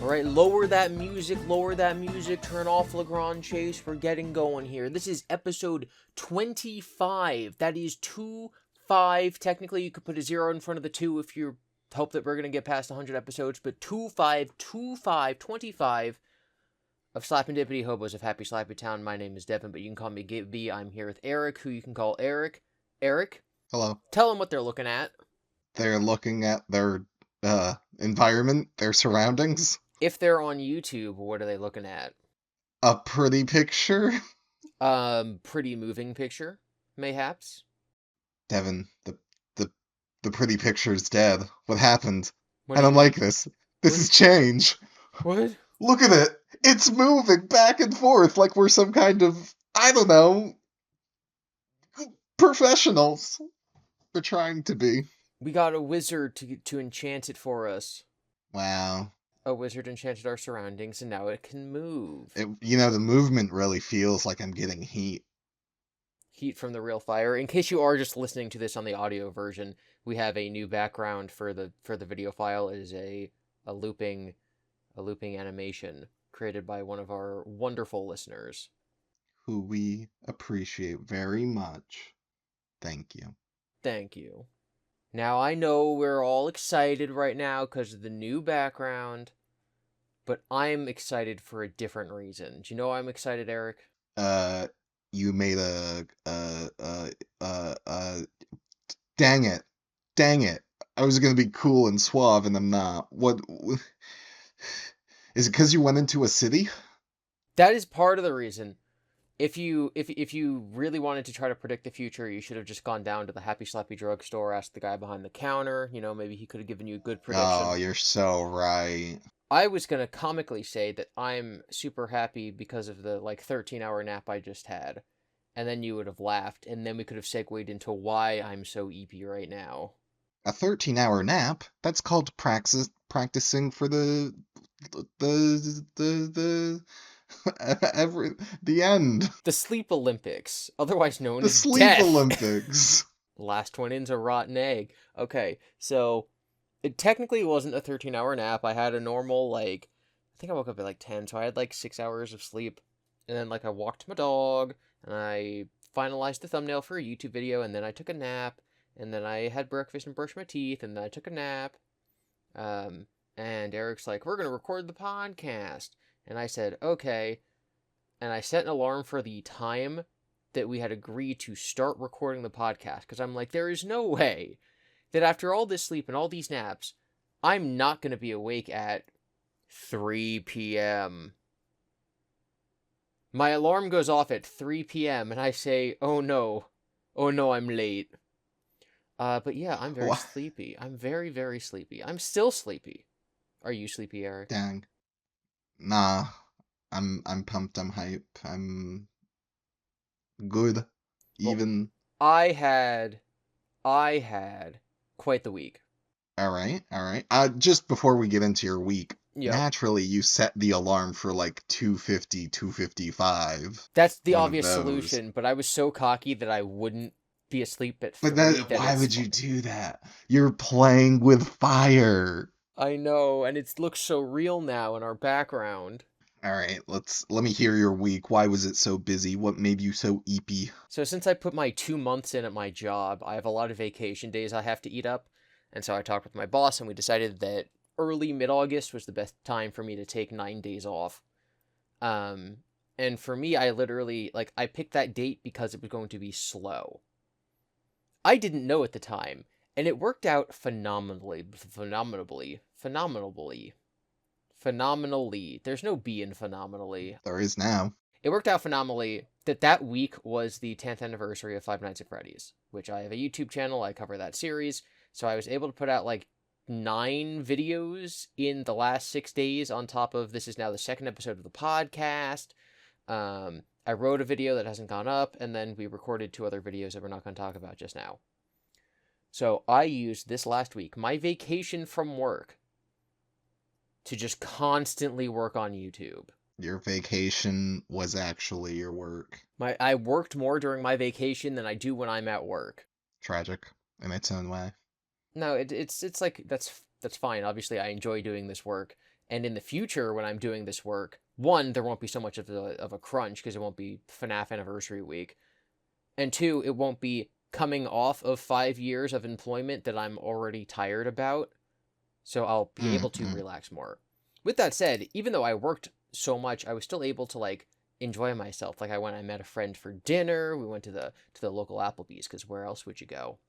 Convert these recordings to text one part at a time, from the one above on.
Alright, lower that music, turn off Legrand Chase, we're getting going here. This is episode 25, that is 2-5, technically you could put a 0 in front of the 2 if you hope that we're going to get past 100 episodes, but 25 of Slapendipity Hobos of Happy Slappy Town. My name is Devon, but you can call me B. I'm here with Eric, who you can call Eric. Eric? Hello. Tell them what they're looking at. They're looking at their environment, their surroundings. If they're on YouTube, what are they looking at? A pretty picture. Pretty moving picture, mayhaps. Devon, the pretty picture's dead. What happened? What I don't do you like this. This is change. What? Look at it. It's moving back and forth like we're some kind of, I don't know, professionals. We're trying to be. We got a wizard to enchant it for us. Wow. A wizard enchanted our surroundings, and now it can move. The movement really feels like I'm getting heat. Heat from the real fire. In case you are just listening to this on the audio version, we have a new background for the video file. It is a looping animation created by one of our wonderful listeners, Who we appreciate very much. Thank you. Thank you. Now, I know we're all excited right now because of the new background, but I'm excited for a different reason. Do you know why I'm excited, Eric? You made dang it. I was gonna be cool and suave and I'm not. What? Is it because you went into a city? That is part of the reason. If you really wanted to try to predict the future, you should have just gone down to the Happy Slappy drugstore, asked the guy behind the counter. You know, maybe he could have given you a good prediction. Oh, you're so right. I was going to comically say that I'm super happy because of the, 13-hour nap I just had. And then you would have laughed, and then we could have segued into why I'm so eepy right now. A 13-hour nap? That's called practicing for the end. The Sleep Olympics, otherwise known The as Sleep death. Olympics. Last one in's a rotten egg. Okay, so it technically wasn't a 13-hour nap. I had a normal, I think I woke up at 10, so I had 6 hours of sleep. And then I walked my dog, and I finalized the thumbnail for a YouTube video, and then I took a nap, and then I had breakfast and brushed my teeth, and then I took a nap. And Eric's like, we're going to record the podcast. And I said, okay. And I set an alarm for the time that we had agreed to start recording the podcast. Because I'm like, there is no way that after all this sleep and all these naps, I'm not going to be awake at 3 p.m. My alarm goes off at 3 p.m. and I say, oh no, I'm late. But yeah, I'm very sleepy. I'm very, very sleepy. I'm still sleepy. Are you sleepy, Eric? Dang. Nah, I'm pumped, I'm hype, I'm good, even. Well, I had quite the week. Alright. Just before we get into your week, naturally you set the alarm for 2:50, 2:55. That's the obvious solution, but I was so cocky that I wouldn't be asleep at 3. But why would you do that? You're playing with fire. I know, and it looks so real now in our background. Alright, let me hear your week. Why was it so busy? What made you so eepy? So since I put my 2 months in at my job, I have a lot of vacation days I have to eat up. And so I talked with my boss, and we decided that early mid-August was the best time for me to take 9 days off. And for me, I literally, I picked that date because it was going to be slow. I didn't know at the time. And it worked out phenomenally. There's no B in phenomenally. There is now. It worked out phenomenally that week was the 10th anniversary of Five Nights at Freddy's, which I have a YouTube channel. I cover that series. So I was able to put out 9 videos in the last 6 days on top of this is now the 2nd episode of the podcast. I wrote a video that hasn't gone up, and then we recorded 2 other videos that we're not going to talk about just now. So I used this last week, my vacation from work, to just constantly work on YouTube. Your vacation was actually your work. I worked more during my vacation than I do when I'm at work. Tragic in its own way. No, it's that's fine. Obviously, I enjoy doing this work, And in the future, when I'm doing this work, one, there won't be so much of a crunch because it won't be FNAF anniversary week. And two, it won't be coming off of 5 years of employment that I'm already tired about. So I'll be able to relax more. With that said, even though I worked so much, I was still able to, like, enjoy myself. Like, I met a friend for dinner. We went to the local Applebee's, because where else would you go?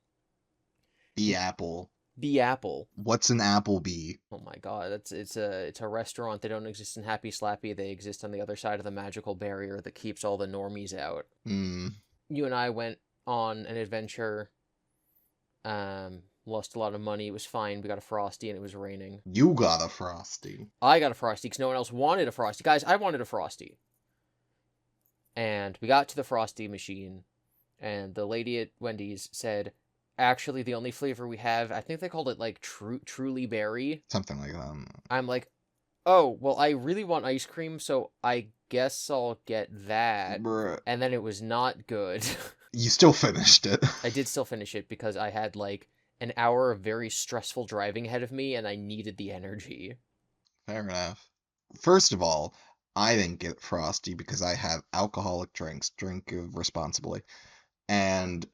The Apple. The Apple. What's an Applebee? Oh my god, it's a restaurant. They don't exist in Happy Slappy. They exist on the other side of the magical barrier that keeps all the normies out. You and I went on an adventure. Lost a lot of money. It was fine. We got a Frosty and it was raining. You got a Frosty. I got a Frosty because no one else wanted a Frosty. Guys, I wanted a Frosty. And we got to the Frosty machine, and the lady at Wendy's said, actually, the only flavor we have, I think they called it, like, Truly Berry. Something like that. I'm like, oh, well, I really want ice cream, so I guess I'll get that. Bruh. And then it was not good. You still finished it. I did still finish it because I had, like, an hour of very stressful driving ahead of me, and I needed the energy. Fair enough. First of all, I didn't get Frosty because I have alcoholic drinks. Drink responsibly. And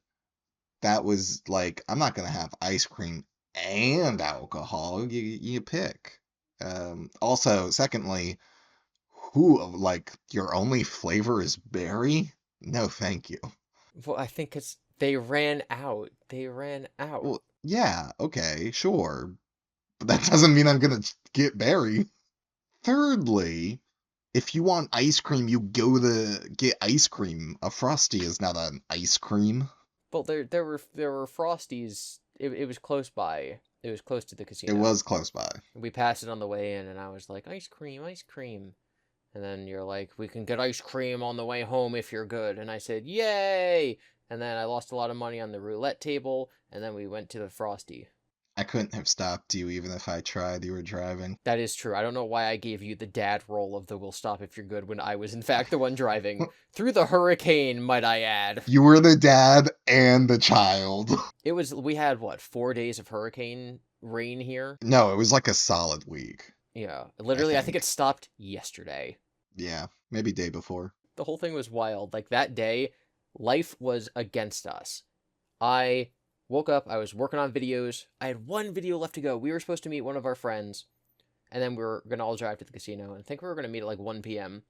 that was like, I'm not going to have ice cream and alcohol. You pick. Also, secondly, like, your only flavor is berry? No, thank you. Well, I think it's, they ran out. Well, yeah, okay, sure. But that doesn't mean I'm going to get berry. Thirdly, if you want ice cream, you go to get ice cream. A Frosty is not an ice cream. Well, there were Frosties. It was close by. It was close to the casino. It was close by. We passed it on the way in, and I was like, ice cream. And then you're like, we can get ice cream on the way home if you're good. And I said, yay! And then I lost a lot of money on the roulette table, and then we went to the Frosty. I couldn't have stopped you even if I tried. You were driving. That is true. I don't know why I gave you the dad role of the we'll stop if you're good when I was in fact the one driving. Through the hurricane, might I add. You were the dad and the child. We had, what, 4 days of hurricane rain here? No, it was like a solid week. Yeah. Literally, I think it stopped yesterday. Yeah, maybe day before. The whole thing was wild. Like, that day, life was against us. I woke up, I was working on videos. I had one video left to go. We were supposed to meet one of our friends, and then we were going to all drive to the casino, and I think we were going to meet at like 1 p.m.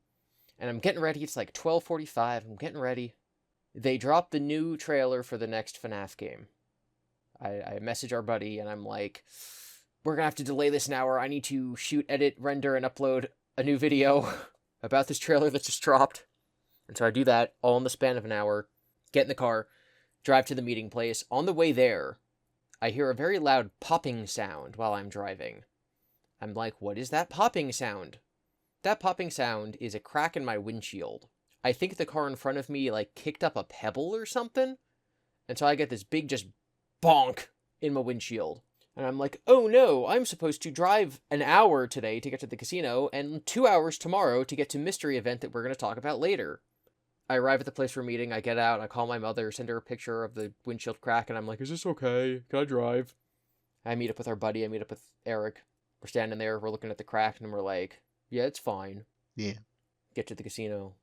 And I'm getting ready. It's like 12:45. I'm getting ready. They dropped the new trailer for the next FNAF game. I message our buddy, and I'm like, we're going to have to delay this an hour. I need to shoot, edit, render, and upload a new video about this trailer that just dropped. And so I do that all in the span of an hour, get in the car, drive to the meeting place. On the way there, I hear a very loud popping sound while I'm driving. I'm like, what is that popping sound? That popping sound is a crack in my windshield. I think the car in front of me, like, kicked up a pebble or something. And so I get this big just bonk in my windshield. And I'm like, oh no, I'm supposed to drive an hour today to get to the casino and 2 hours tomorrow to get to mystery event that we're going to talk about later. I arrive at the place for a meeting, I get out, I call my mother, send her a picture of the windshield crack, and I'm like, is this okay? Can I drive? I meet up with our buddy, I meet up with Eric. We're standing there, we're looking at the crack, and we're like, yeah, it's fine. Yeah. Get to the casino,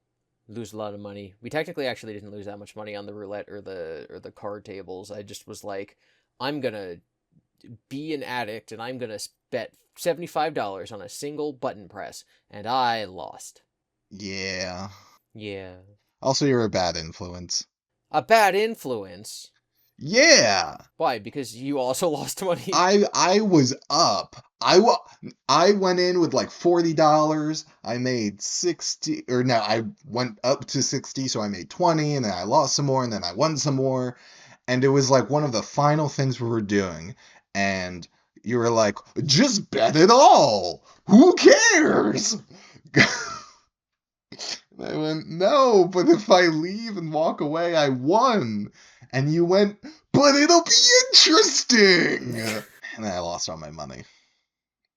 lose a lot of money. We technically actually didn't lose that much money on the roulette or the card tables. I just was like, I'm gonna be an addict, and I'm gonna bet $75 on a single button press, and I lost. Yeah. Yeah. Also, you're a bad influence. A bad influence? Yeah. Why? Because you also lost money? I was up. I went in with like $40. I made 60, or no, I went up to 60, so I made 20, and then I lost some more, and then I won some more. And it was like one of the final things we were doing. And you were like, just bet it all. Who cares? I went, no, but if I leave and walk away, I won. And you went, but it'll be interesting. And I lost all my money.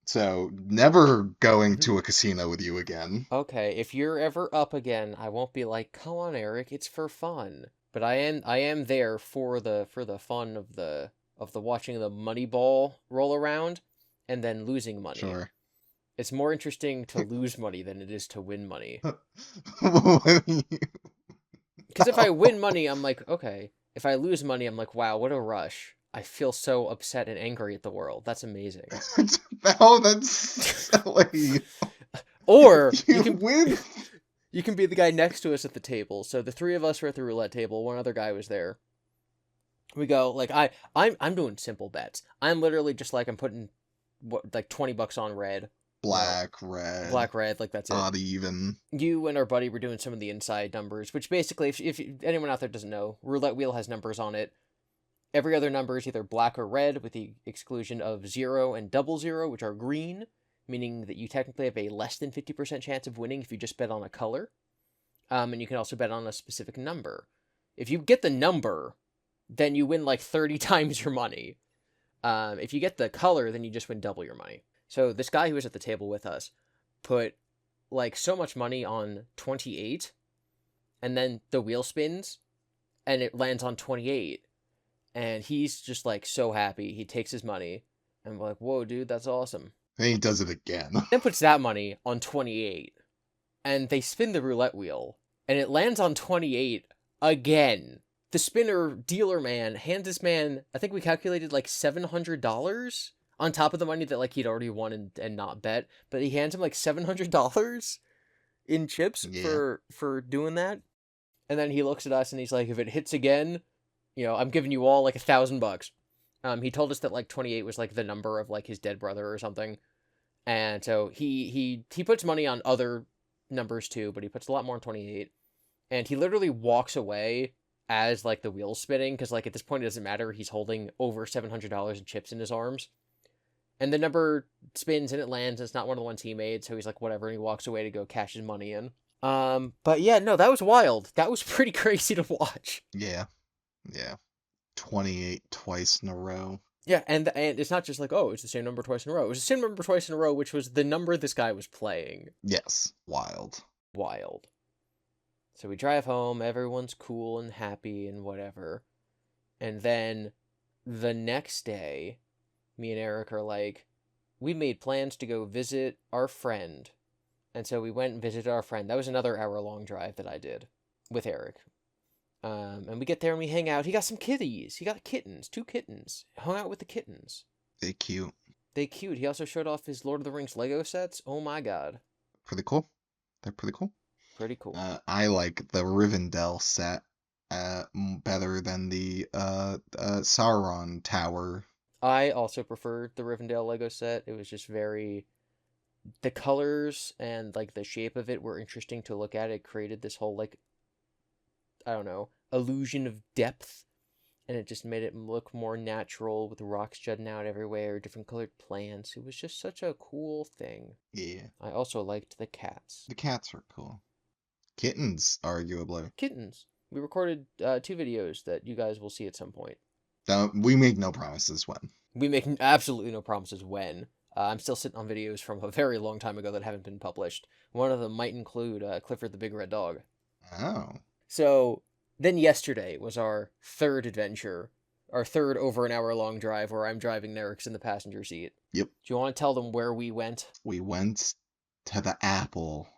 So, never going to a casino with you again. Okay, if you're ever up again, I won't be like, come on, Eric, it's for fun. But I am there for the fun of the watching the money ball roll around and then losing money. Sure. It's more interesting to lose money than it is to win money. What do you- Because if I win money, I'm like, okay. If I lose money, I'm like, wow, what a rush. I feel so upset and angry at the world. That's amazing. Oh, that's silly. Or You win. you can be the guy next to us at the table. So the three of us were at the roulette table. One other guy was there. We go like I'm doing simple bets. I'm literally just like I'm putting like $20 on red, Black, red, black red, like that's it. odd even. You and our buddy were doing some of the inside numbers, which basically, if anyone out there doesn't know, roulette wheel has numbers on it. Every other number is either black or red, with the exclusion of 0 and 00, which are green, meaning that you technically have a less than 50% chance of winning if you just bet on a color. And you can also bet on a specific number. If you get the number, then you win like 30 times your money. If you get the color, then you just win double your money. So this guy who was at the table with us put like so much money on 28, and then the wheel spins, and it lands on 28. And he's just, like, so happy. He takes his money, and we're like, whoa, dude, that's awesome. And he does it again. Then puts that money on 28, and they spin the roulette wheel, and it lands on 28 again. The spinner dealer man hands this man, I think we calculated, like, $700 on top of the money that, like, he'd already won and not bet. But he hands him, like, $700 in chips for doing that. And then he looks at us, and he's like, if it hits again, I'm giving you all like $1,000. He told us that like 28 was like the number of like his dead brother or something. And so he puts money on other numbers too, but he puts a lot more on 28. And he literally walks away as like the wheel's spinning, because like at this point it doesn't matter. He's holding over $700 in chips in his arms. And the number spins and it lands. And it's not one of the ones he made, so he's like, whatever, and he walks away to go cash his money in. But yeah, no, that was wild. That was pretty crazy to watch. Yeah. 28 twice in a row. Yeah, and it's not just like, oh, it's the same number twice in a row. It was the same number twice in a row, which was the number this guy was playing. Yes. Wild. So we drive home, everyone's cool and happy and whatever. And then the next day, me and Eric are like, we made plans to go visit our friend. And so we went and visited our friend. That was another hour-long drive that I did with Eric. And we get there and we hang out. He got some kitties. He got kittens. 2 kittens. Hung out with the kittens. They cute. He also showed off his Lord of the Rings Lego sets. Oh my god. Pretty cool. They're pretty cool. Pretty cool. I like the Rivendell set better than the Sauron Tower. I also preferred the Rivendell Lego set. It was just very... The colors and like the shape of it were interesting to look at. It created this whole like, I don't know, illusion of depth, and it just made it look more natural with rocks jutting out everywhere, different colored plants. It was just such a cool thing. Yeah. I also liked the cats. The cats were cool. Kittens, arguably. Kittens. We recorded 2 videos that you guys will see at some point. We make no promises when. We make absolutely no promises when. I'm still sitting on videos from a very long time ago that haven't been published. One of them might include Clifford the Big Red Dog. Oh. So then yesterday was our third adventure, our third over an hour long drive where I'm driving and Eric's in the passenger seat. Yep. Do you want to tell them where we went? We went to the Apple.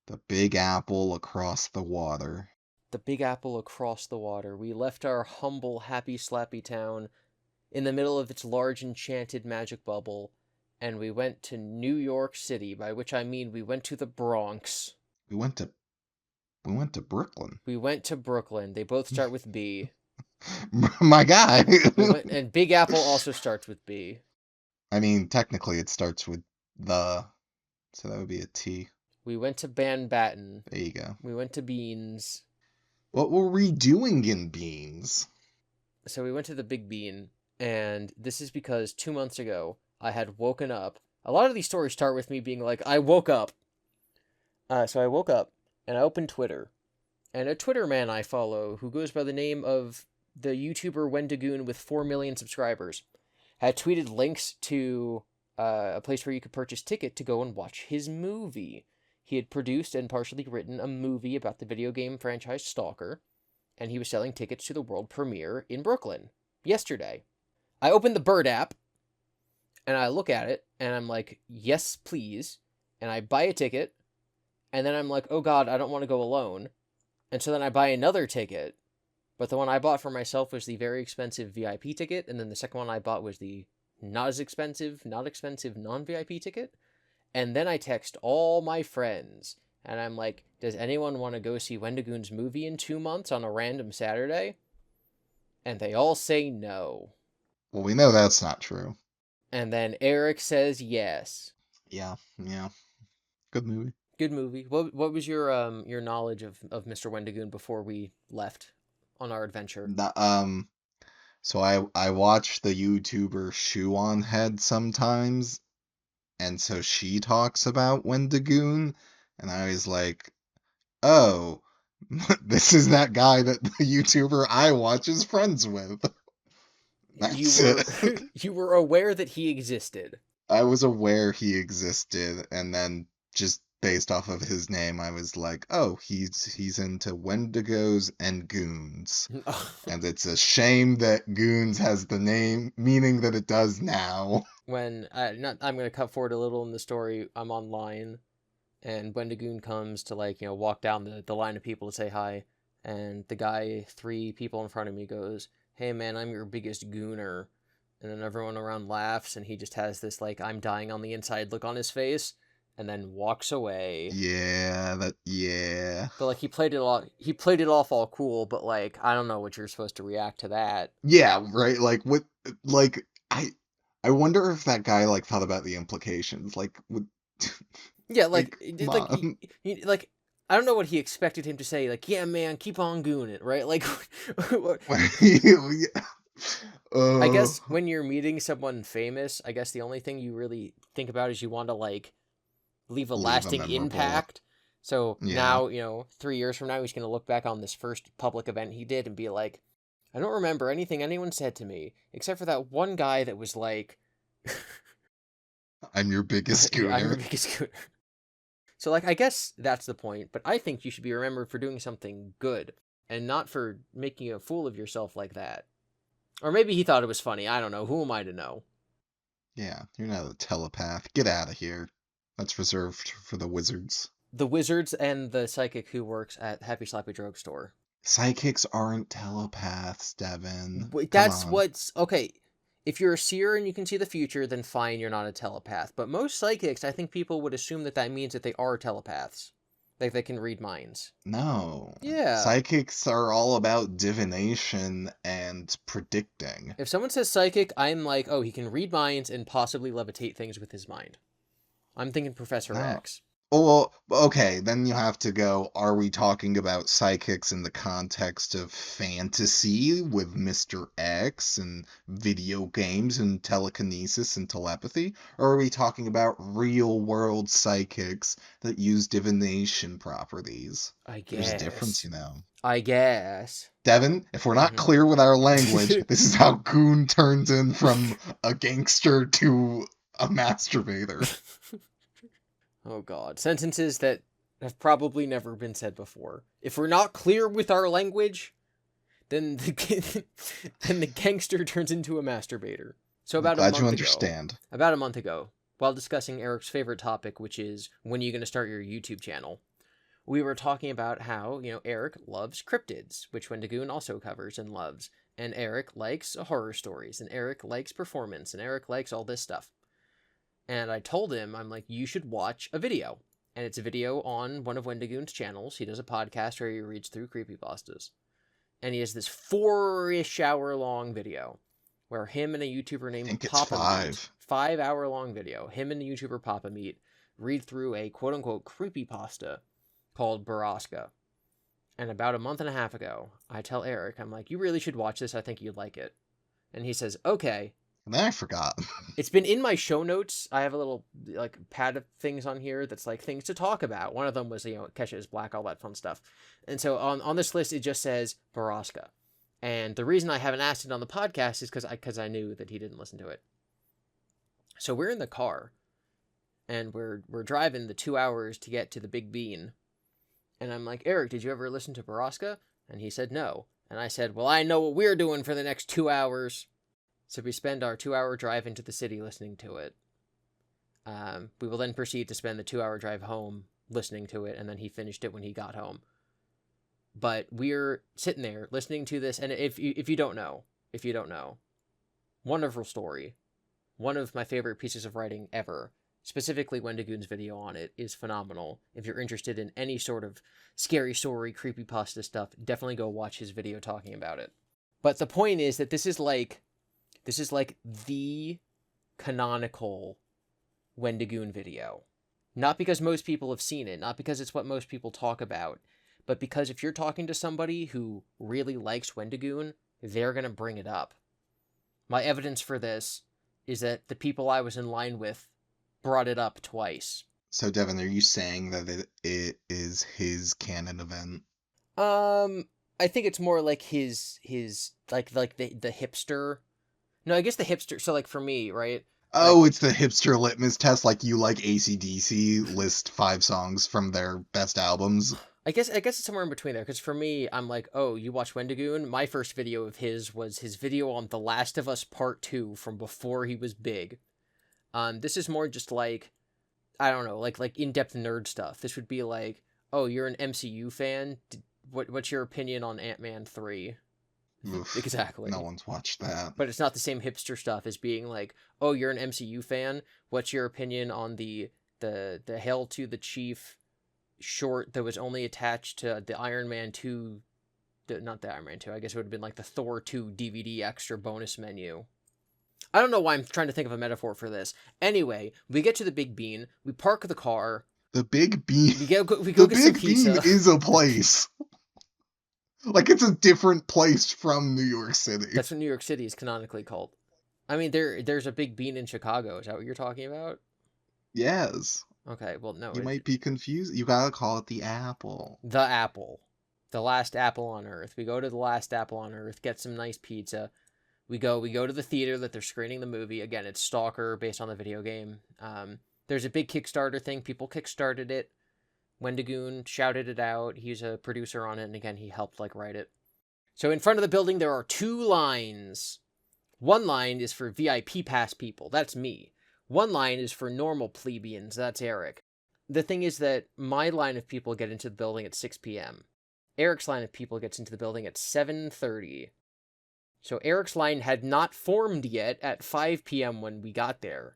The Big Apple across the water. The Big Apple across the water. We left our humble, happy, slappy town in the middle of its large, enchanted magic bubble, and we went to New York City, by which I mean we went to the Bronx. We went to Brooklyn. We went to Brooklyn. They both start with B. My guy. And Big Apple also starts with B. I mean, technically it starts with the, so that would be a T. We went to Banbatten. There you go. We went to Beans. What were we doing in Beans? So we went to the Big Bean, and this is because 2 months ago, I had woken up. A lot of these stories start with me being like, I woke up. So I woke up, and I opened Twitter. And a Twitter man I follow, who goes by the name of the YouTuber Wendigoon with 4 million subscribers, had tweeted links to a place where you could purchase ticket to go and watch his movie. He had produced and partially written a movie about the video game franchise Stalker, and he was selling tickets to the world premiere in Brooklyn yesterday. I opened the Bird app, And I look at it, and I'm like, yes, please. And I buy a ticket, and then I'm like, oh god, I don't want to go alone. And so then I buy another ticket, but the one I bought for myself was the very expensive VIP ticket, and then the second one I bought was the not as expensive, not expensive non-VIP ticket. And then I text all my friends, and I'm like, does anyone want to go see Wendigoon's movie in 2 months on a random Saturday? And they all say no. Well, we know that's not true. And then Eric says yes. Yeah. Good movie. Good movie. What was your knowledge of Mr. Wendigoon before we left on our adventure? So I watch the YouTuber Shoe on Head sometimes, and so she talks about Wendigoon, and I was like, oh, this is that guy that the YouTuber I watch is friends with. That's it. You were aware that he existed. I was aware he existed, and then just based off of his name, I was like, oh, he's into Wendigos and goons. And it's a shame that goons has the meaning that it does now. When I'm going to cut forward a little in the story. I'm online, and Wendigoon comes to walk down the line of people to say hi, and the guy 3 people in front of me goes, "Hey man, I'm your biggest gooner." And then everyone around laughs, and he just has this I'm dying on the inside look on his face, and then walks away. Yeah. But he played it off all cool, but I don't know what you're supposed to react to that. Yeah, right. I wonder if that guy thought about the implications. Yeah, Mom. I don't know what he expected him to say. Yeah, man, keep on gooning it, right? I guess when you're meeting someone famous, I guess the only thing you really think about is you want to leave a lasting impact. So Yeah. now, 3 years from now, he's going to look back on this first public event he did and be like, I don't remember anything anyone said to me, except for that one guy that was like, I'm your biggest I'm your gooner. biggest gooner. So, I guess that's the point, but I think you should be remembered for doing something good, and not for making a fool of yourself like that. Or maybe he thought it was funny, I don't know, who am I to know? Yeah, you're not a telepath. Get out of here. That's reserved for the wizards. The wizards and the psychic who works at Happy Slappy Drugstore. Psychics aren't telepaths, Devon. Wait, Come that's on. what's... Okay, if you're a seer and you can see the future, then fine, you're not a telepath. But most psychics, I think people would assume that means that they are telepaths. They can read minds. No. Yeah. Psychics are all about divination and predicting. If someone says psychic, I'm like, oh, he can read minds and possibly levitate things with his mind. I'm thinking Professor No. X. Oh, well, okay, then you have to go, are we talking about psychics in the context of fantasy with Mr. X and video games and telekinesis and telepathy? Or are we talking about real-world psychics that use divination properties? I guess. There's a difference, I guess. Devon, if we're not clear with our language, this is how Goon turns in from a gangster to a masturbator. Oh god. Sentences that have probably never been said before. If we're not clear with our language, then the gangster turns into a masturbator. So about a month ago. Glad you understand. About a month ago, while discussing Eric's favorite topic, which is when are you going to start your YouTube channel, we were talking about how, Eric loves cryptids, which Wendigoon also covers and loves. And Eric likes horror stories, and Eric likes performance, and Eric likes all this stuff. And I told him, I'm like, you should watch a video. And it's a video on one of Wendigoon's channels. He does a podcast where he reads through creepypastas. And he has this 4-ish hour long video where him and a YouTuber named Papa meet. 5 hour long video. Him and a YouTuber Papa meet, read through a quote unquote creepypasta called Baraska. And about a month and a half ago, I tell Eric, I'm like, you really should watch this. I think you'd like it. And he says, okay. And then I forgot. It's been in my show notes. I have a little pad of things on here that's things to talk about. One of them was Kesha is Black, all that fun stuff. And so on this list it just says Baraska. And the reason I haven't asked it on the podcast is because I knew that he didn't listen to it. So we're in the car, and we're driving the 2 hours to get to the Big Bean. And I'm like, Eric, did you ever listen to Baraska? And he said no. And I said, well, I know what we're doing for the next 2 hours. So we spend our 2-hour drive into the city listening to it. We will then proceed to spend the 2-hour drive home listening to it, and then he finished it when he got home. But we're sitting there listening to this, and if you don't know, wonderful story. One of my favorite pieces of writing ever. Specifically, Wendigoon's video on it is phenomenal. If you're interested in any sort of scary story, creepypasta stuff, definitely go watch his video talking about it. But the point is that this is like the canonical Wendigoon video. Not because most people have seen it, not because it's what most people talk about, but because if you're talking to somebody who really likes Wendigoon, they're going to bring it up. My evidence for this is that the people I was in line with brought it up twice. So, Devon, are you saying that it is his canon event? I think it's more like his like the hipster. No, I guess the hipster. So like for me, right? Oh, Like, it's the hipster litmus test. Like you like AC/DC, list 5 songs from their best albums. I guess it's somewhere in between there. Because for me, I'm like, oh, you watch Wendigoon? My first video of his was his video on The Last of Us Part 2 from before he was big. This is more just like, I don't know, like in-depth nerd stuff. This would be like, oh, you're an MCU fan? What's your opinion on Ant-Man 3? Oof, Exactly. no one's watched that. But it's not the same hipster stuff as being like, oh, you're an MCU fan? What's your opinion on the Hail to the Chief short that was only attached to the Iron Man 2, not the Iron Man 2, I guess it would have been like the Thor 2 DVD extra bonus menu. I don't know why I'm trying to think of a metaphor for this. Anyway, we get to the Big Bean, we park the car. The Big Bean. We go The get some Big pizza. Bean is a place. Like it's a different place from New York City. That's what New York City is canonically called. I mean, there's a Big Bean in Chicago. Is that what you're talking about? Yes. Okay, well, no. You might be confused. You gotta call it the Apple. The Apple. The last apple on Earth. We go to the last apple on Earth, get some nice pizza. We go to the theater that they're screening the movie. Again, it's Stalker, based on the video game. There's a big Kickstarter thing. People kickstarted it. Wendigoon shouted it out. He's a producer on it, and again, he helped write it. So in front of the building, there are 2 lines. One line is for VIP pass people. That's me. One line is for normal plebeians. That's Eric. The thing is that my line of people get into the building at 6 p.m. Eric's line of people gets into the building at 7:30. So Eric's line had not formed yet at 5 p.m. when we got there.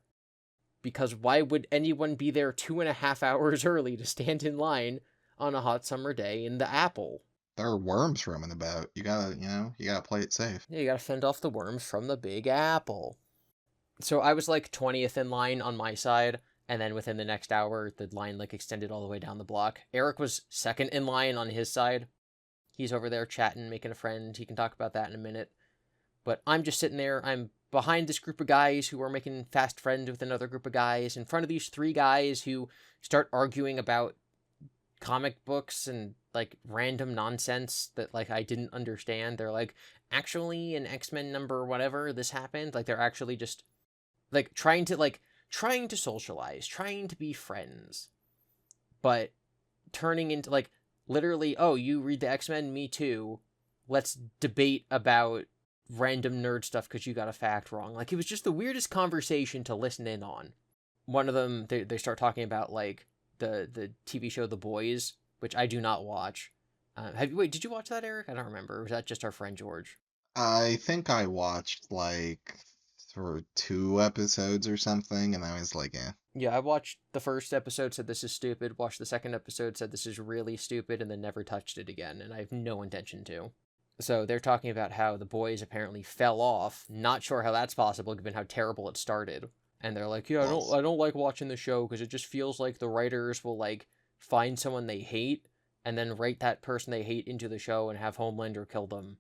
Because why would anyone be there 2.5 hours early to stand in line on a hot summer day in the Apple? There are worms roaming about. You gotta play it safe. Yeah, you gotta fend off the worms from the Big Apple. So I was 20th in line on my side, and then within the next hour, the line extended all the way down the block. Eric was second in line on his side. He's over there chatting, making a friend. He can talk about that in a minute. But I'm just sitting there. I'm behind this group of guys who are making fast friends with another group of guys, in front of these 3 guys who start arguing about comic books and random nonsense that I didn't understand. They're actually in X-Men number whatever this happened. They're actually just trying to socialize, trying to be friends, but turning into literally, oh, you read the X-Men, me too, let's debate about random nerd stuff because you got a fact wrong. It was just the weirdest conversation to listen in on. One of them, they start talking about the TV show The Boys, which I do not watch. Did you watch that, Eric? I don't remember. Or was that just our friend George? I think I watched for 2 episodes or something, and I was eh. Yeah, I watched the first episode, said this is stupid, watched the second episode, said this is really stupid, and then never touched it again, and I have no intention to. So they're talking about how The Boys apparently fell off. Not sure how that's possible, given how terrible it started. And they're like, yeah, I don't like watching the show, because it just feels like the writers will, find someone they hate, and then write that person they hate into the show and have Homelander kill them.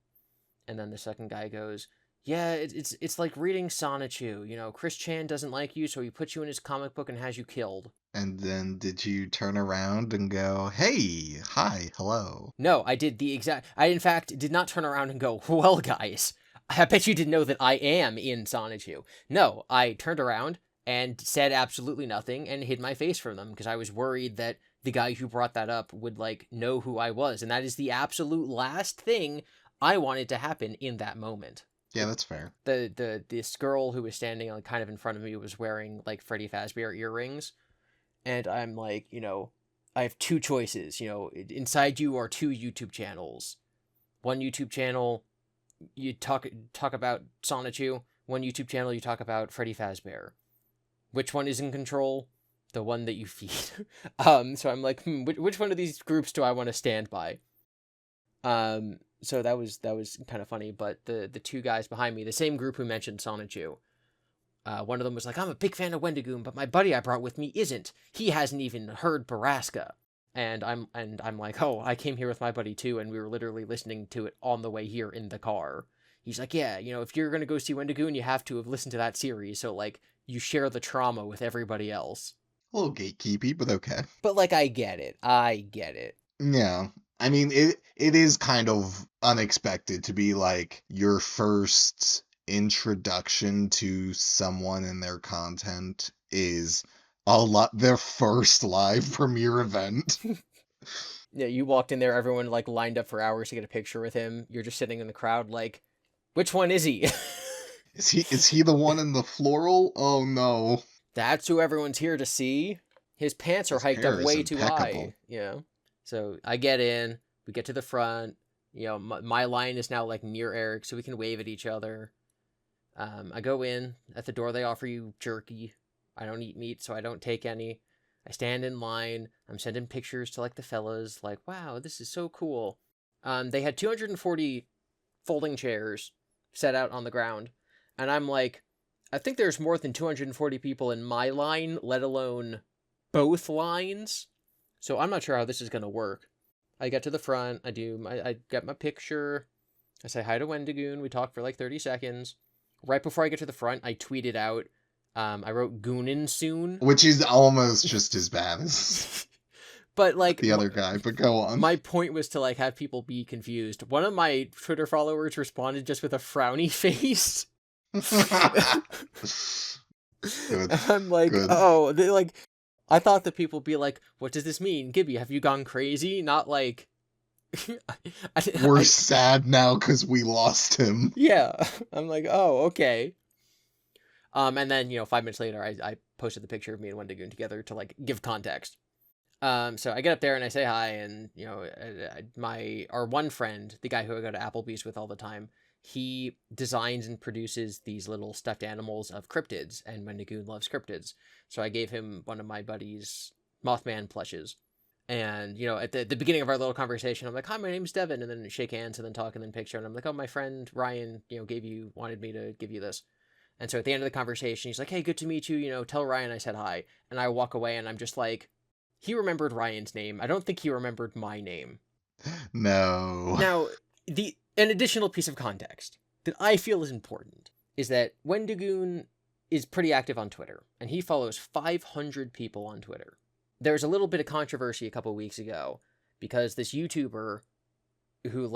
And then the second guy goes, yeah, it's like reading Sonichu. Chris Chan doesn't like you, so he puts you in his comic book and has you killed. And then did you turn around and go, hey, hi, hello? No, I in fact did not turn around and go, well, guys, I bet you didn't know that I am in Sonichu. No, I turned around and said absolutely nothing and hid my face from them because I was worried that the guy who brought that up would know who I was. And that is the absolute last thing I wanted to happen in that moment. Yeah, that's fair. This girl who was standing like kind of in front of me was wearing like Freddy Fazbear earrings, and I'm like, I have two choices. Inside you are two YouTube channels. One YouTube channel you talk about Sonichu. One YouTube channel you talk about Freddy Fazbear. Which one is in control? The one that you feed. So I'm like, which one of these groups do I want to stand by? So that was kind of funny. But the two guys behind me, the same group who mentioned Sonichu, one of them was like, I'm a big fan of Wendigoon, but my buddy I brought with me isn't. He hasn't even heard Baraska. And I'm like, oh, I came here with my buddy too, and we were literally listening to it on the way here in the car. He's like, yeah, if you're gonna go see Wendigoon, you have to have listened to that series, so like you share the trauma with everybody else. A little gatekeepy, but okay. But like, I get it. Yeah. I mean, it is kind of unexpected to be like your first introduction to someone and their content is their first live premiere event. Yeah, you walked in there, everyone like lined up for hours to get a picture with him. You're just sitting in the crowd like, which one is he? Is he the one in the floral? Oh no. That's who everyone's here to see. His pants are His hiked up hair is way too high. impeccable. Yeah. So I get in, we get to the front. My line is now like near Eric, so we can wave at each other. I go in. At the door, they offer you jerky. I don't eat meat, so I don't take any. I stand in line. I'm sending pictures to like the fellas, like, wow, this is so cool. They had 240 folding chairs set out on the ground, and I'm like, I think there's more than 240 people in my line, let alone both lines. So I'm not sure how this is gonna work. I get to the front. I get my picture. I say hi to Wendigoon. We talk for like 30 seconds. Right before I get to the front, I tweeted out. I wrote "Goonin' soon," which is almost just as bad as but like the other guy. But go on. My point was to like have people be confused. One of my Twitter followers responded just with a frowny face. Good. I'm like, Good. oh, like, I thought that people would be like, what does this mean, Gibby? Have you gone crazy? Not like. We're sad now because we lost him. Yeah, I'm like, oh, okay. And then 5 minutes later, I posted the picture of me and Wendigoon together to like give context. So I get up there and I say hi, and our one friend, the guy who I go to Applebee's with all the time, he designs and produces these little stuffed animals of cryptids, and Wendigoon loves cryptids. So I gave him one of my buddy's Mothman plushes. And, at the beginning of our little conversation, I'm like, hi, my name's Devon, and then shake hands and then talk and then picture. And I'm like, oh, my friend Ryan, wanted me to give you this. And so at the end of the conversation, he's like, hey, good to meet you, tell Ryan I said hi. And I walk away and I'm just like, he remembered Ryan's name. I don't think he remembered my name. No. Now, an additional piece of context that I feel is important is that Wendigoon is pretty active on Twitter, and he follows 500 people on Twitter. There's a little bit of controversy a couple weeks ago because this YouTuber who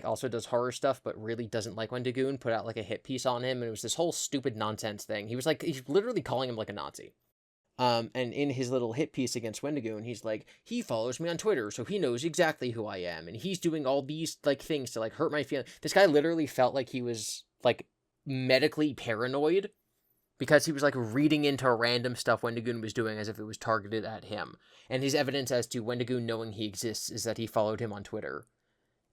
also does horror stuff but really doesn't like Wendigoon put out like a hit piece on him, and it was this whole stupid nonsense thing. He's literally calling him like a Nazi. And in his little hit piece against Wendigoon, he's like, he follows me on Twitter, so he knows exactly who I am, and he's doing all these like things to like hurt my feelings. This guy literally felt like he was like medically paranoid because he was like reading into random stuff Wendigoon was doing as if it was targeted at him. And his evidence as to Wendigoon knowing he exists is that he followed him on Twitter.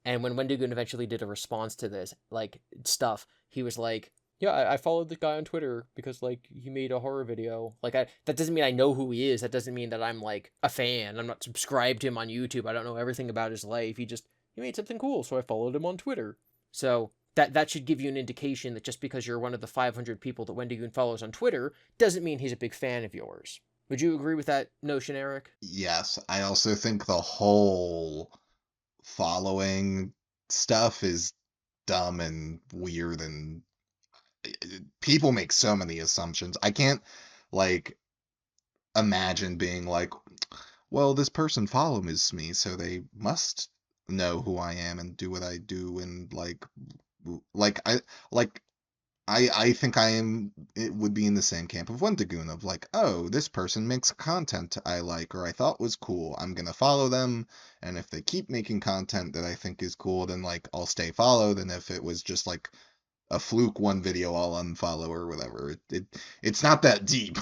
And when Wendigoon eventually did a response to this like stuff, he was like, yeah, I followed the guy on Twitter because, like, he made a horror video. Like, that doesn't mean I know who he is. That doesn't mean that I'm, like, a fan. I'm not subscribed to him on YouTube. I don't know everything about his life. He made something cool, so I followed him on Twitter. So, that should give you an indication that just because you're one of the 500 people that Wendigoon follows on Twitter doesn't mean he's a big fan of yours. Would you agree with that notion, Eric? Yes. I also think the whole following stuff is dumb and weird, and people make so many assumptions. I can't like imagine being like, well, this person follows me, so they must know who I am and do what I do, and I think it would be in the same camp of Wendigoon of like, oh, this person makes content I like or I thought was cool. I'm gonna follow them, and if they keep making content that I think is cool, then like I'll stay followed. And if it was just like a fluke one video I'll unfollow or whatever. It's not that deep.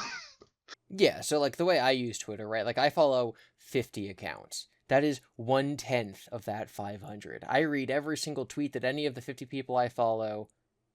Yeah, so like the way I use Twitter, right? Like I follow 50 accounts. That is 1/10 of that 500. I read every single tweet that any of the 50 people I follow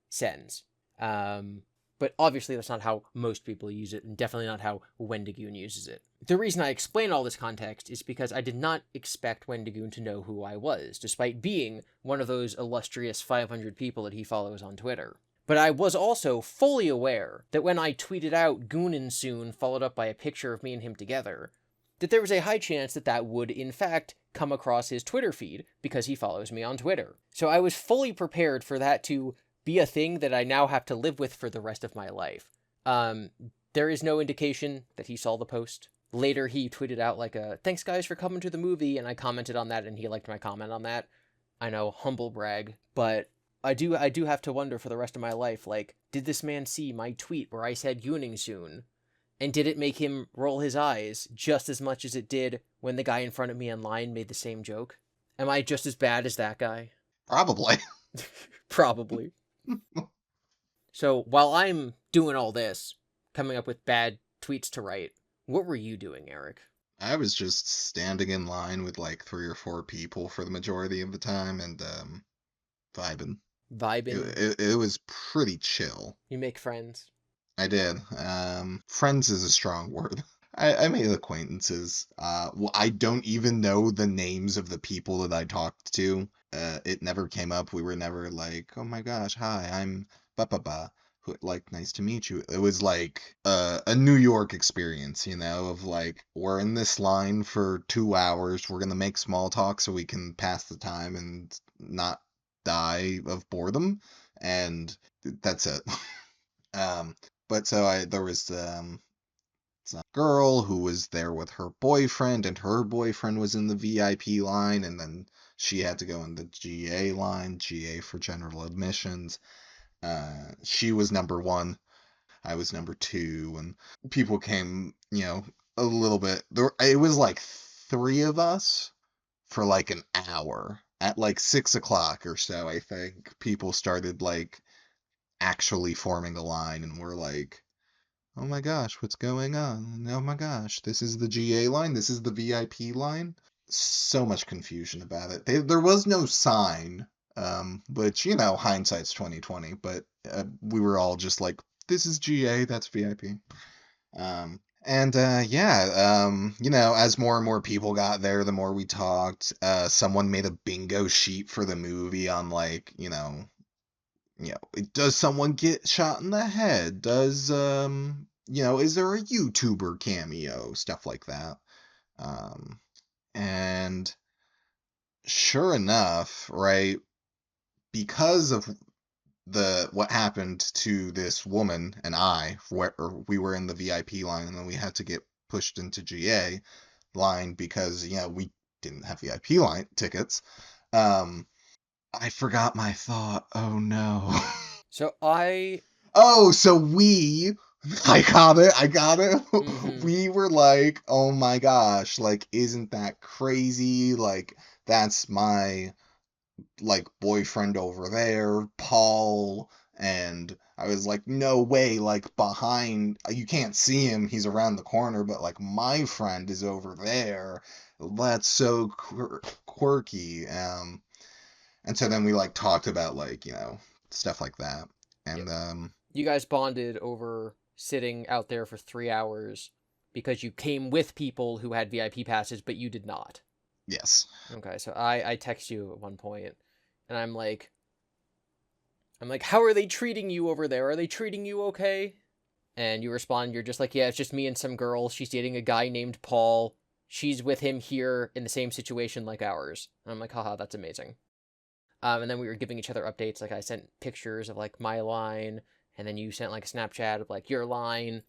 sends. But obviously that's not how most people use it, and definitely not how Wendigoon uses it. The reason I explain all this context is because I did not expect Wendigoon to know who I was, despite being one of those illustrious 500 people that he follows on Twitter. But I was also fully aware that when I tweeted out Goonin' soon, followed up by a picture of me and him together, that there was a high chance that that would, in fact, come across his Twitter feed because he follows me on Twitter. So I was fully prepared for that to be a thing that I now have to live with for the rest of my life. There is no indication that he saw the post. Later, he tweeted out like thanks guys for coming to the movie, and I commented on that, and he liked my comment on that. I know, humble brag, but I do have to wonder for the rest of my life, like, did this man see my tweet where I said Gooning soon? And did it make him roll his eyes just as much as it did when the guy in front of me in line made the same joke? Am I just as bad as that guy? Probably. Probably. So while I'm doing all this, coming up with bad tweets to write, what were you doing, Eric? I was just standing in line with like 3 or 4 people for the majority of the time and vibing. Vibing? It was pretty chill. You make friends? I did. Friends is a strong word. I made acquaintances. Well, I don't even know the names of the people that I talked to. It never came up. We were never like, oh my gosh, hi, I'm ba ba ba. Like, nice to meet you. It was like a New York experience, you know, of like, we're in this line for 2 hours. We're gonna make small talk so we can pass the time and not die of boredom. And that's it. Um, but so there was some girl who was there with her boyfriend, and her boyfriend was in the VIP line, and then she had to go in the GA line, GA for general admissions. She was number 1, I was number 2, and people came, you know, a little bit. It was like 3 of us for like an hour. At like 6 o'clock or so, I think people started like actually forming a line, and we're like, oh my gosh, what's going on? Oh my gosh, this is the GA line, this is the VIP line. So much confusion about it. There was no sign, which, you know, hindsight's 2020, but we were all just like, this is GA, that's VIP. And yeah, you know, as more and more people got there, the more we talked. Someone made a bingo sheet for the movie on like, you know, does someone get shot in the head? Does you know, is there a YouTuber cameo? Stuff like that. Um, and sure enough, right, because of what happened to this woman and I, where we were in the VIP line and then we had to get pushed into GA line because, you know, we didn't have VIP line tickets. I forgot my thought. Oh no. So I... Oh, so I got it. Mm-hmm. We were like, oh my gosh, like, isn't that crazy? Like, that's my, like, boyfriend over there, Paul. And I was like, no way, like, behind, you can't see him, he's around the corner, but, like, my friend is over there. That's so quirky. And so then we, like, talked about, like, you know, stuff like that. Yep. And, You guys bonded over sitting out there for 3 hours because you came with people who had VIP passes, but you did not. yes. Okay, so I text you at one point, and I'm like, how are they treating you over there? Are they treating you okay? And you respond, you're just like, yeah, it's just me and some girl. She's dating a guy named Paul. She's with him here in the same situation like ours. And I'm like, haha, that's amazing. And then we were giving each other updates. Like I sent pictures of like my line, and then you sent like a Snapchat of like your line,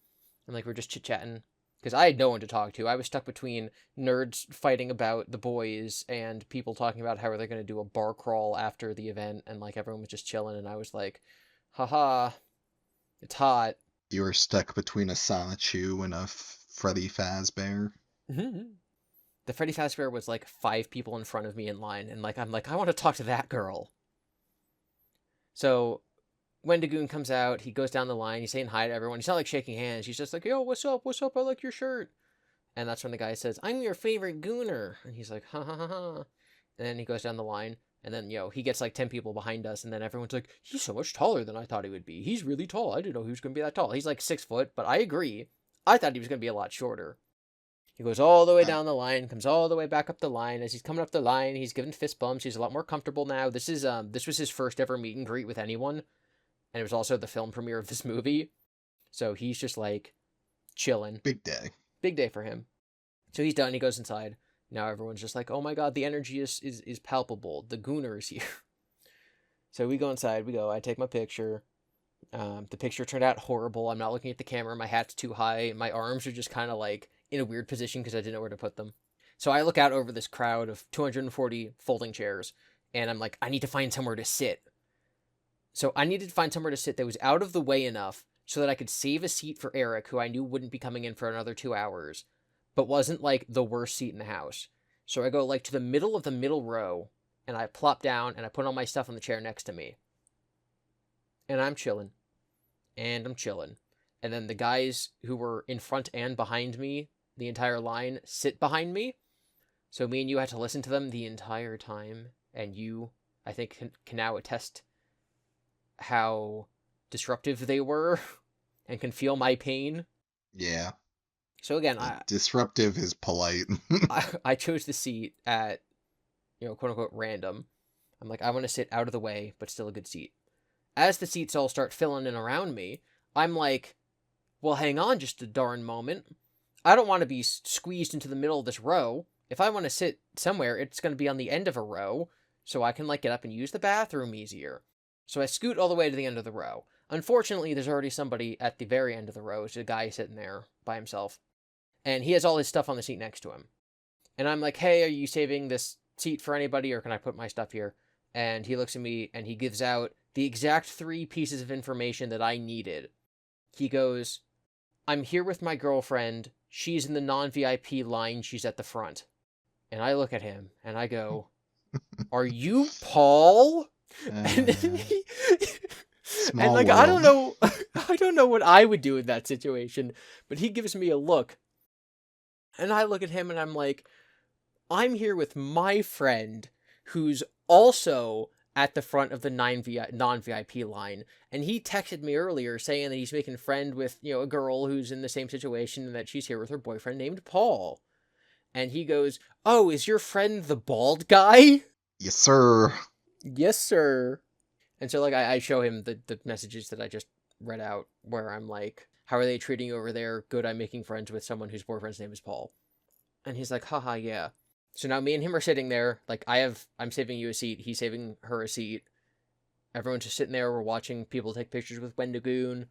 and like we're just chit chatting. Because I had no one to talk to. I was stuck between nerds fighting about the boys and people talking about how they're going to do a bar crawl after the event, and like everyone was just chilling, and I was like, haha, it's hot. You were stuck between a Sonichu and a Freddy Fazbear. The Freddy Fazbear was like 5 people in front of me in line, and like I'm like, I want to talk to that girl. So Wendigoon comes out. He goes down the line. He's saying hi to everyone. He's not like shaking hands. He's just like, yo, what's up? What's up? I like your shirt. And that's when the guy says, I'm your favorite gooner. And he's like, ha ha ha ha. And then he goes down the line. And then, he gets like 10 people behind us. And then everyone's like, he's so much taller than I thought he would be. He's really tall. I didn't know he was going to be that tall. He's like 6 foot, but I agree. I thought he was going to be a lot shorter. He goes all the way down the line, comes all the way back up the line. As he's coming up the line, he's giving fist bumps. He's a lot more comfortable now. This was his first ever meet and greet with anyone. And it was also the film premiere of this movie. So he's just like chilling. Big day. Big day for him. So he's done. He goes inside. Now everyone's just like, oh my god, the energy is palpable. The gooner is here. So we go inside. I take my picture. The picture turned out horrible. I'm not looking at the camera. My hat's too high. My arms are just kind of like in a weird position because I didn't know where to put them. So I look out over this crowd of 240 folding chairs, and I'm like, I need to find somewhere to sit. So I needed to find somewhere to sit that was out of the way enough so that I could save a seat for Eric, who I knew wouldn't be coming in for another 2 hours, but wasn't like the worst seat in the house. So I go like to the middle of the middle row, and I plop down and I put all my stuff on the chair next to me. And I'm chilling. And I'm chilling. And then the guys who were in front and behind me, the entire line, sit behind me. So me and you had to listen to them the entire time. And you, I think, can now attest how disruptive they were and can feel my pain. Yeah. So again, disruptive is polite. I chose the seat at, quote unquote, random. I'm like, I want to sit out of the way, but still a good seat. As the seats all start filling in around me, I'm like, well, hang on just a darn moment. I don't want to be squeezed into the middle of this row. If I want to sit somewhere, it's going to be on the end of a row, so I can like get up and use the bathroom easier. So I scoot all the way to the end of the row. Unfortunately, there's already somebody at the very end of the row. It's a guy sitting there by himself. And he has all his stuff on the seat next to him. And I'm like, hey, are you saving this seat for anybody, or can I put my stuff here? And he looks at me, and he gives out the exact 3 pieces of information that I needed. He goes, I'm here with my girlfriend. She's in the non-VIP line. She's at the front. And I look at him, and I go, are you Paul? And like, I don't know what I would do in that situation, but he gives me a look. And I look at him, and I'm like, I'm here with my friend, who's also at the front of the non-VIP line. And he texted me earlier saying that he's making a friend with, a girl who's in the same situation and that she's here with her boyfriend named Paul. And he goes, oh, is your friend the bald guy? Yes, sir. Yes, sir. And so, like, I show him the messages that I just read out where I'm like, how are they treating you over there? Good, I'm making friends with someone whose boyfriend's name is Paul. And he's like, haha, yeah. So now me and him are sitting there, like, I'm saving you a seat, he's saving her a seat. Everyone's just sitting there, we're watching people take pictures with Wendigoon.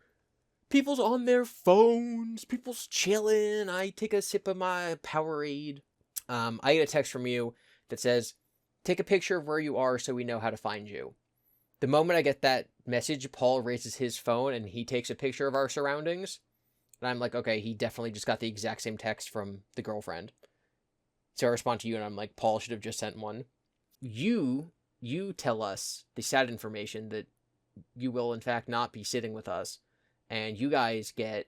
People's on their phones, people's chilling, I take a sip of my Powerade. I get a text from you that says, take a picture of where you are so we know how to find you. The moment I get that message, Paul raises his phone and he takes a picture of our surroundings. And I'm like, okay, he definitely just got the exact same text from the girlfriend. So I respond to you, and I'm like, Paul should have just sent one. You tell us the sad information that you will, in fact, not be sitting with us. And you guys get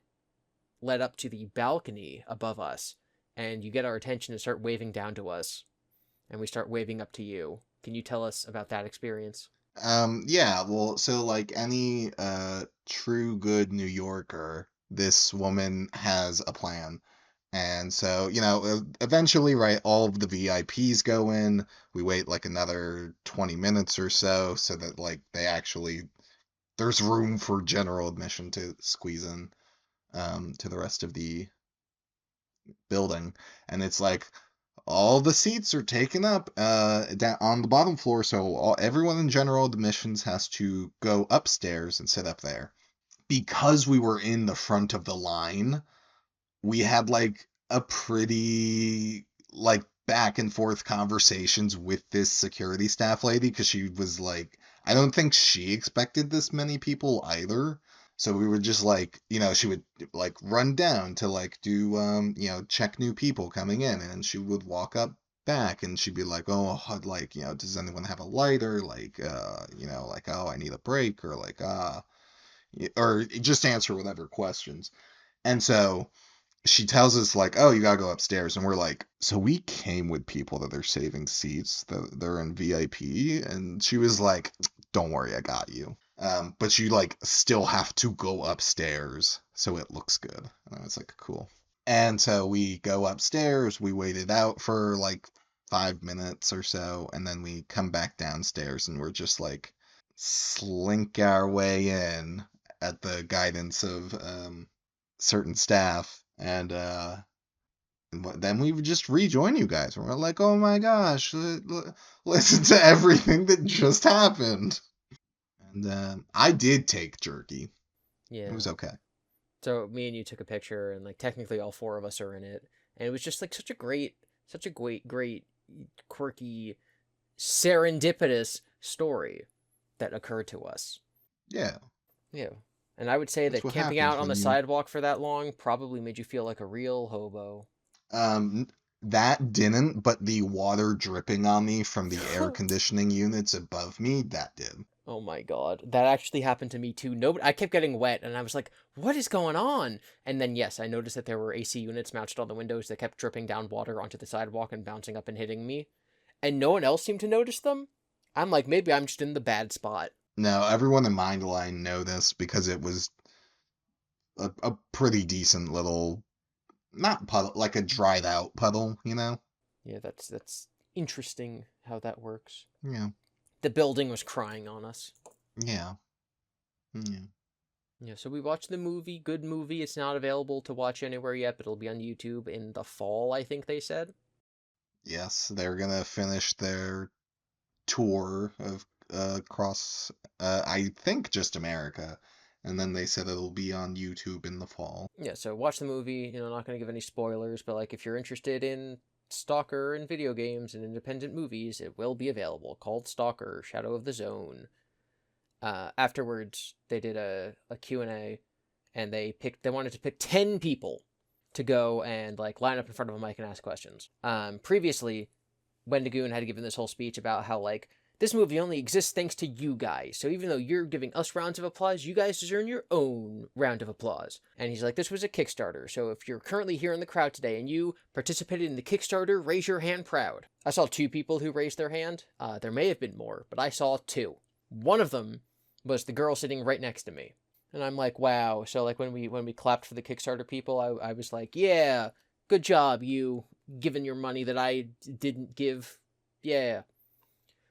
led up to the balcony above us. And you get our attention and start waving down to us. And we start waving up to you. Can you tell us about that experience? Yeah, well, so like any true good New Yorker, this woman has a plan. And so, eventually, right, all of the VIPs go in. We wait like another 20 minutes or so that like there's room for general admission to squeeze in to the rest of the building. And it's like all the seats are taken up on the bottom floor, so everyone in general admissions has to go upstairs and sit up there. Because we were in the front of the line, we had like a pretty like back and forth conversations with this security staff lady, because she was like, I don't think she expected this many people either. So we were just like, she would like run down to like do check new people coming in, and she would walk up back and she'd be like, oh, like, does anyone have a lighter, like like, oh, I need a break, or like, or just answer whatever questions. And so she tells us like, "Oh, you gotta go upstairs," and we're like, "So we came with people that are saving seats, that they're in VIP," and she was like, "Don't worry, I got you." But you like still have to go upstairs so it looks good. And I was like, "Cool." And so we go upstairs. We waited out for like 5 minutes or so, and then we come back downstairs, and we're just like slink our way in at the guidance of certain staff, and then we would just rejoin you guys. And we're like, oh my gosh, listen to everything that just happened. And I did take jerky. It Yeah. was okay. So me and you took a picture, and like technically all four of us are in it, and it was just like such a great, quirky, serendipitous story that occurred to us. Yeah, Yeah. And I would say that's that what camping out happens on when the you. sidewalk for that long probably made you feel like a real hobo. Um, that didn't, but the water dripping on me from the air conditioning units above me, that did. Oh my god, that actually happened to me too. Nobody, I kept getting wet, and I was like, "What is going on?" And then yes, I noticed that there were AC units mounted on the windows that kept dripping down water onto the sidewalk and bouncing up and hitting me, and no one else seemed to notice them. I'm like, maybe I'm just in the bad spot. No, everyone in Mindline know this because it was a pretty decent little, not puddle, like a dried out puddle, you know? Yeah, that's interesting how that works. Yeah. The building was crying on us. Yeah. Yeah. Yeah, so we watched the movie. Good movie. It's not available to watch anywhere yet, but it'll be on YouTube in the fall, I think they said. Yes, they're gonna finish their tour of across, I think just America, and then they said it'll be on YouTube in the fall. Yeah, so watch the movie. Not going to give any spoilers, but like if you're interested in Stalker and video games and independent movies, it will be available. Called Stalker: Shadow of the Zone. Afterwards, they did a Q&A, and they wanted to pick 10 people to go and like line up in front of a mic and ask questions. Previously, Wendigoon had given this whole speech about how like this movie only exists thanks to you guys. So even though you're giving us rounds of applause, you guys deserve your own round of applause. And he's like, this was a Kickstarter. So if you're currently here in the crowd today and you participated in the Kickstarter, raise your hand proud. I saw 2 people who raised their hand. There may have been more, but I saw 2. One of them was the girl sitting right next to me. And I'm like, wow. So like when we clapped for the Kickstarter people, I was like, yeah, good job, you giving your money that I didn't give. Yeah.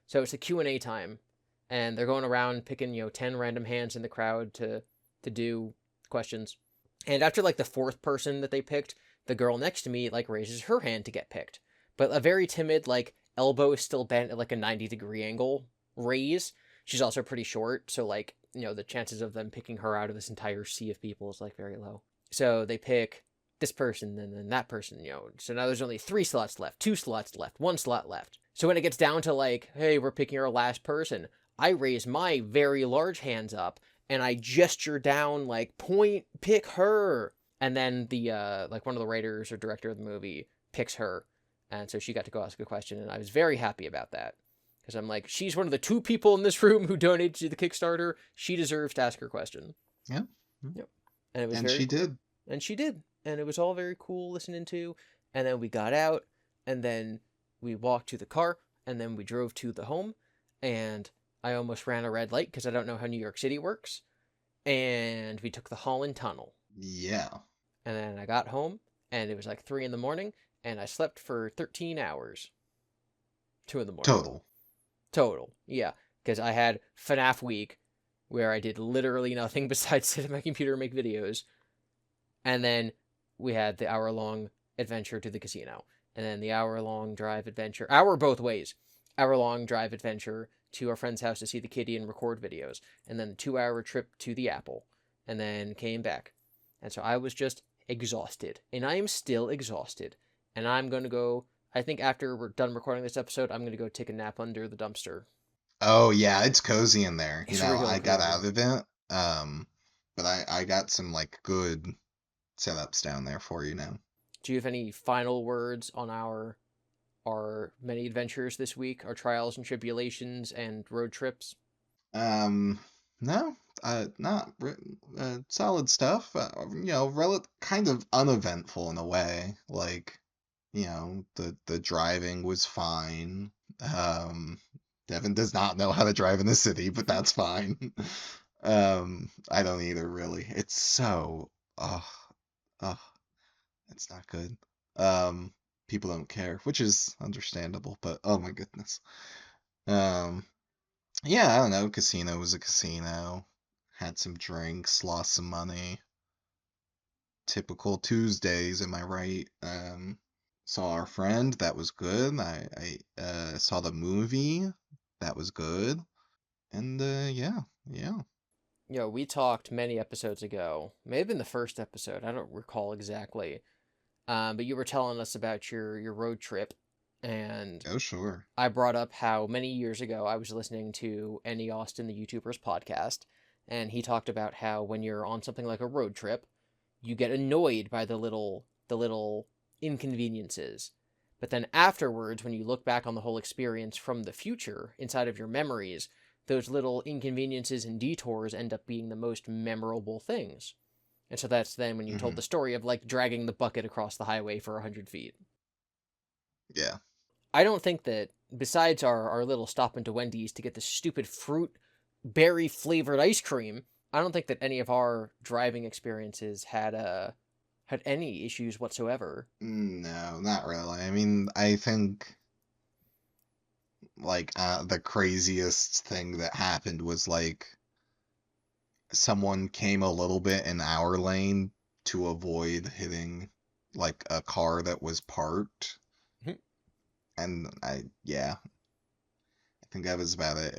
So it's a Q&A time, and they're going around picking 10 random hands in the crowd to do questions. And after like the 4th person that they picked, the girl next to me like raises her hand to get picked, but a very timid like elbow is still bent at like a 90-degree angle raise. She's also pretty short, so like the chances of them picking her out of this entire sea of people is like very low. So they pick this person and then that person. So now there's only 3 slots left, 2 slots left, 1 slot left. So when it gets down to like, hey, we're picking our last person, I raise my very large hands up and I gesture down like, point, pick her. And then the like one of the writers or director of the movie picks her, and so she got to go ask a question, and I was very happy about that because I'm like, she's one of the 2 people in this room who donated to the Kickstarter. She deserves to ask her question. Yeah. Yep. And it was And very she cool. did. And she did. And it was all very cool listening to. And then we got out, and then we walked to the car, and then we drove to the home, and I almost ran a red light because I don't know how New York City works. And we took the Holland Tunnel. Yeah. And then I got home, and it was like 3 in the morning, and I slept for 13 hours. 2 in the morning. Total. Yeah. Because I had FNAF week, where I did literally nothing besides sit at my computer and make videos. And then we had the hour-long adventure to the casino. And then the hour-long drive adventure. Hour both ways. Hour-long drive adventure to our friend's house to see the kitty and record videos. And then the 2-hour trip to the Apple. And then came back. And so I was just exhausted. And I am still exhausted. And I'm going to go, I think after we're done recording this episode, I'm going to go take a nap under the dumpster. Oh yeah, it's cozy in there. It's real I got cozy. out of it. But I got some like good setups down there for you now. Do you have any final words on our many adventures this week, our trials and tribulations and road trips? Um, no, not solid stuff. Kind of uneventful in a way. Like, the driving was fine. Um, Devon does not know how to drive in the city, but that's fine. I don't either, really. It's so, oh, oh, it's not good. Um, People don't care, which is understandable, but oh my goodness. Um, yeah, I don't know. Casino was a casino. Had some drinks, lost some money. Typical Tuesdays, am I right? Saw our friend, that was good. I saw the movie, that was good. And yeah. We talked many episodes ago, maybe in the first episode, I don't recall exactly. But you were telling us about your road trip, and Oh, sure. I brought up how many years ago I was listening to Any Austin, the YouTuber's podcast, and he talked about how when you're on something like a road trip, you get annoyed by the little inconveniences. But then afterwards, when you look back on the whole experience from the future inside of your memories, those little inconveniences and detours end up being the most memorable things. And so that's then when you told Hmm. the story of like dragging the bucket across the highway for 100 feet. Yeah. I don't think that besides our little stop into Wendy's to get the stupid fruit berry flavored ice cream, I don't think that any of our driving experiences had any issues whatsoever. No, not really. I mean, I think like the craziest thing that happened was like someone came a little bit in our lane to avoid hitting like a car that was parked, and I think that was about it.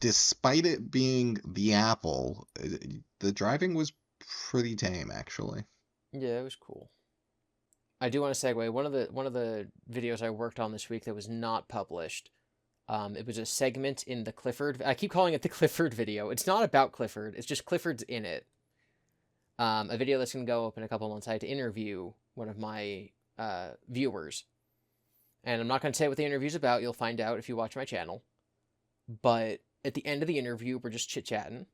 Despite it being the Apple, the driving was pretty tame actually. Yeah, it was cool. I do want to segue one of the videos I worked on this week that was not published. It was a segment in the Clifford. I keep calling it the Clifford video. It's not about Clifford. It's just Clifford's in it. A video that's going to go up in a couple months. I had to interview one of my viewers, and I'm not going to say what the interview's about. You'll find out if you watch my channel. But at the end of the interview, we're just chit chatting,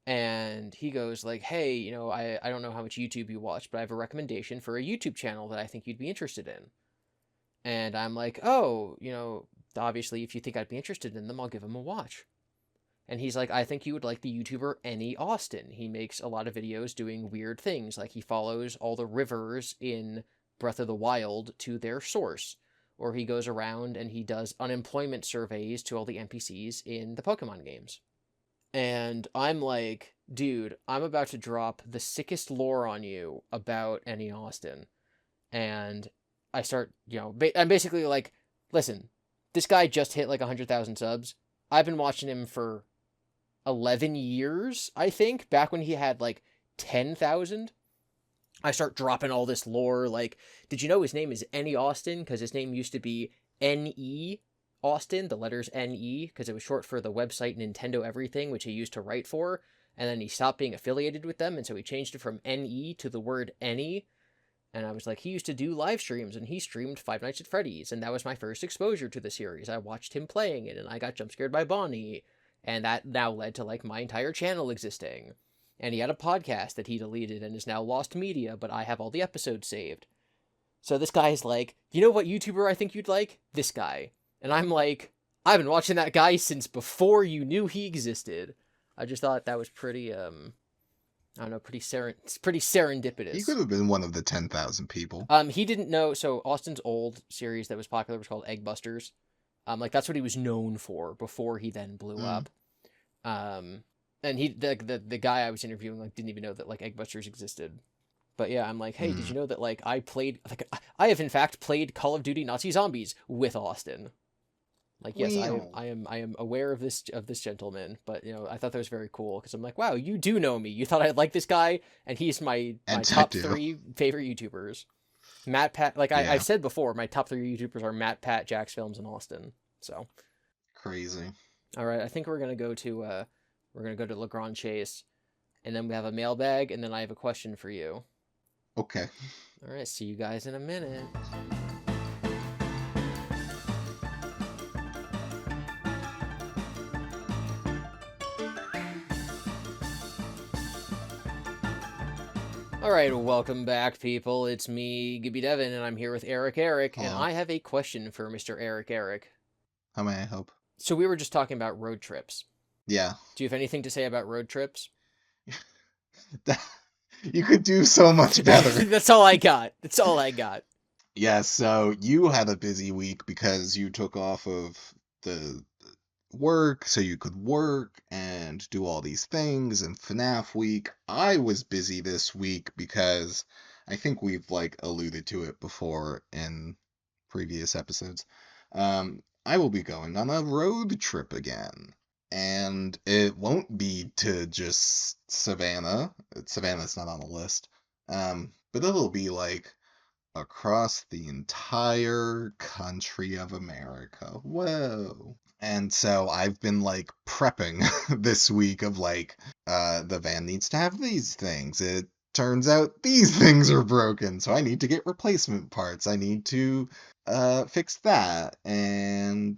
and he goes like, "Hey, I don't know how much YouTube you watch, but I have a recommendation for a YouTube channel that I think you'd be interested in." And I'm like, "Oh, obviously, if you think I'd be interested in them, I'll give them a watch." And he's like, "I think you would like the YouTuber Any Austin. He makes a lot of videos doing weird things, like he follows all the rivers in Breath of the Wild to their source, or he goes around and he does unemployment surveys to all the NPCs in the Pokemon games." And I'm like, "Dude, I'm about to drop the sickest lore on you about Any Austin." And I start, I'm basically like, "Listen, this guy just hit like 100,000 subs. I've been watching him for 11 years, I think, back when he had like 10,000. I start dropping all this lore. Like, did you know his name is Any Austin? Because his name used to be N.E. Austin, the letters N.E., because it was short for the website Nintendo Everything, which he used to write for. And then he stopped being affiliated with them, and so he changed it from N.E. to the word Any. And I was like, he used to do live streams, and he streamed Five Nights at Freddy's, and that was my first exposure to the series. I watched him playing it, and I got jump scared by Bonnie, and that now led to like my entire channel existing. And he had a podcast that he deleted and is now lost media, but I have all the episodes saved. So this guy's like, "You know what YouTuber I think you'd like? This guy." And I'm like, "I've been watching that guy since before you knew he existed." I just thought that was pretty, I don't know, pretty He serendipitous. could have been one of the 10,000 people. He didn't know. So Austin's old series that was popular was called Egg Busters. Like that's what he was known for before he then blew Mm. up. And the guy I was interviewing like didn't even know that like Egg Busters existed. But yeah, I'm like, "Hey, did Mm. you know that like I have in fact played Call of Duty Nazi Zombies with Austin?" Like, yes, Well, I am aware of this gentleman, but I thought that was very cool because I'm like, "Wow, you do know me. You thought I'd like this guy, and he's my and I top do. 3 favorite YouTubers." Matt, Pat, like I've Yeah, said before, my top 3 YouTubers are Matt, Pat, Jax Films, and Austin. So, crazy. all right, I think we're gonna go to LeGrand Chase, and then we have a mailbag, and then I have a question for you. Okay. All right, see you guys in a minute. Alright, welcome back, people. It's me, Gibby Devon, and I'm here with Eric, and Hello. I have a question for Mr. Eric. How may I help? So we were just talking about road trips. Yeah. Do you have anything to say about road trips? You could do so much better. That's all I got. That's all I got. Yeah, so you had a busy week because you took off of the work so you could work and do all these things and FNAF week. I was busy this week because I think we've like alluded to it before in previous episodes. I will be going on a road trip again. And it won't be to just Savannah. Savannah's not on the list. But it'll be like across the entire country of America. Whoa. And so I've been like prepping this week of like, the van needs to have these things. It turns out these things are broken, so I need to get replacement parts. I need to fix that. And,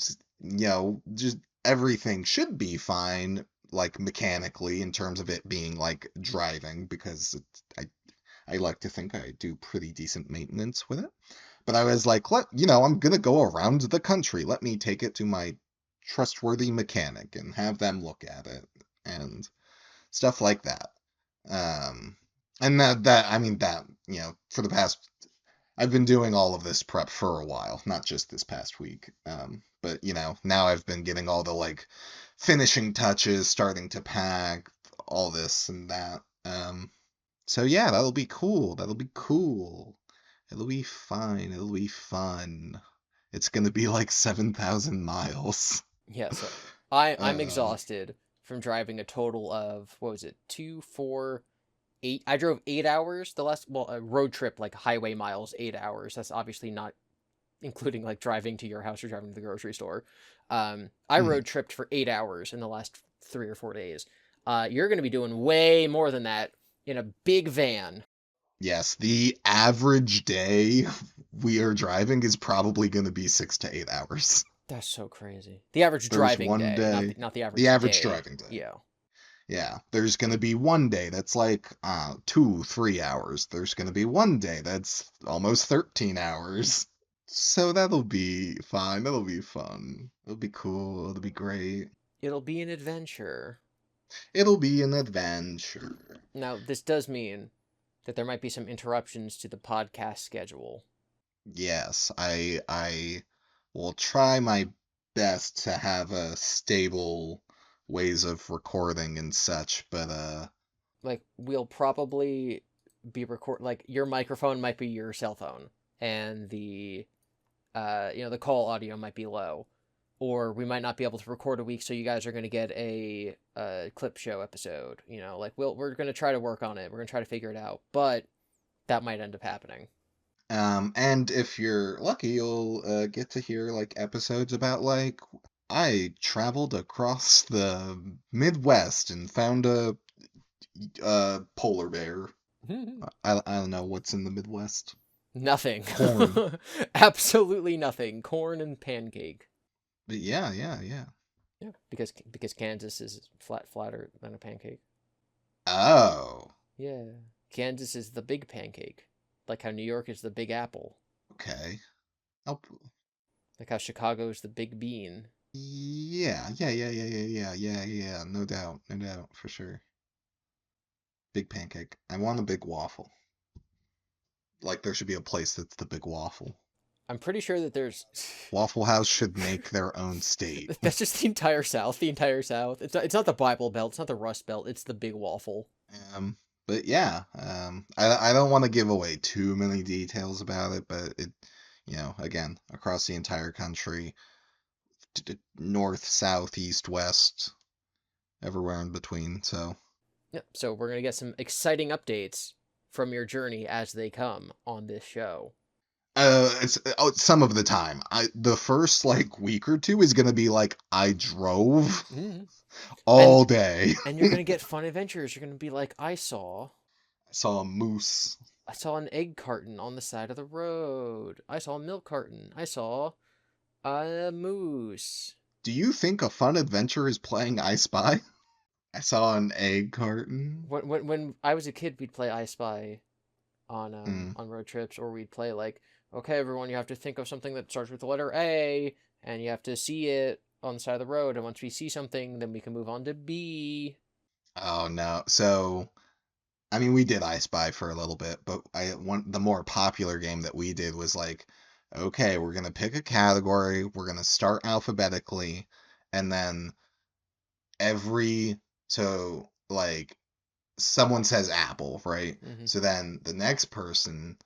just everything should be fine, like mechanically, in terms of it being like driving, because I like to think I do pretty decent maintenance with it. But I was like, I'm gonna go around the country. Let me take it to my trustworthy mechanic and have them look at it and stuff like that. Um, and I mean, for the past, I've been doing all of this prep for a while, not just this past week. But now I've been getting all the like finishing touches, starting to pack, all this and that. So yeah, that'll be cool. That'll be cool. It'll be fine. It'll be fun. It's gonna be like 7,000 miles. Yeah, so I'm Uh, exhausted from driving a total of, what was it, 2, 4, 8. I drove 8 hours the last, well, a road trip, like highway miles, 8 hours. That's obviously not including like driving to your house or driving to the grocery store. I hmm. road tripped for 8 hours in the last 3 or 4 days. You're going to be doing way more than that in a big van. Yes, the average day we are driving is probably gonna be 6 to 8 hours. That's so crazy. The average There's driving one day, day, not the the average average day. driving day. Yeah. Yeah, there's gonna be one day that's like 2, 3 hours. There's gonna be one day that's almost 13 hours. So that'll be fine. That'll be fun. It'll be cool. It'll be great. It'll be an adventure. It'll be an adventure. Now, this does mean that there might be some interruptions to the podcast schedule. Yes, I will try my best to have a stable ways of recording and such, but Like, we'll probably be like, your microphone might be your cell phone, and the call audio might be low, or we might not be able to record a week, so you guys are going to get a clip show episode. Like, we're going to try to work on it. We're going to try to figure it out, but that might end up happening. and if you're lucky, you'll get to hear like episodes about like I traveled across the Midwest and found a polar bear. I don't know what's in the Midwest. Nothing. Corn. Absolutely nothing. Corn and pancake. But yeah, yeah, yeah. Yeah, because Kansas is flatter than a pancake. Oh, Yeah, Kansas is the big pancake, like how New York is the Big Apple, okay. Oh, like how Chicago is the Big Bean. yeah, yeah, yeah, yeah, yeah, yeah, yeah, yeah. No doubt, no doubt, for sure. Big pancake. I want a big waffle. Like there should be a place that's the big waffle. I'm pretty sure that there's. Waffle House should make their own state. That's just the entire South. The entire South. It's not the Bible Belt. It's not the Rust Belt. It's the Big Waffle. But yeah, I don't want to give away too many details about it, but again, across the entire country, north, south, east, west, everywhere in between. So, Yep. So we're gonna get some exciting updates from your journey as they come on this show. it's some of the time. The first like week or two is gonna be like I drove Mm. And all day. and you're gonna get fun adventures. You're gonna be like, I saw a moose. I saw an egg carton on the side of the road. I saw a milk carton. I saw a moose. Do you think a fun adventure is playing I Spy? I saw an egg carton. When I was a kid, we'd play I Spy. on road trips, or we'd play like, okay, everyone, you have to think of something that starts with the letter A, and you have to see it on the side of the road, and once we see something, then we can move on to B. Oh no. So, I mean, we did I Spy for a little bit, but the more popular game that we did was like, okay, we're gonna pick a category, we're gonna start alphabetically, and then every so like someone says apple, right? Mm-hmm. So then the next person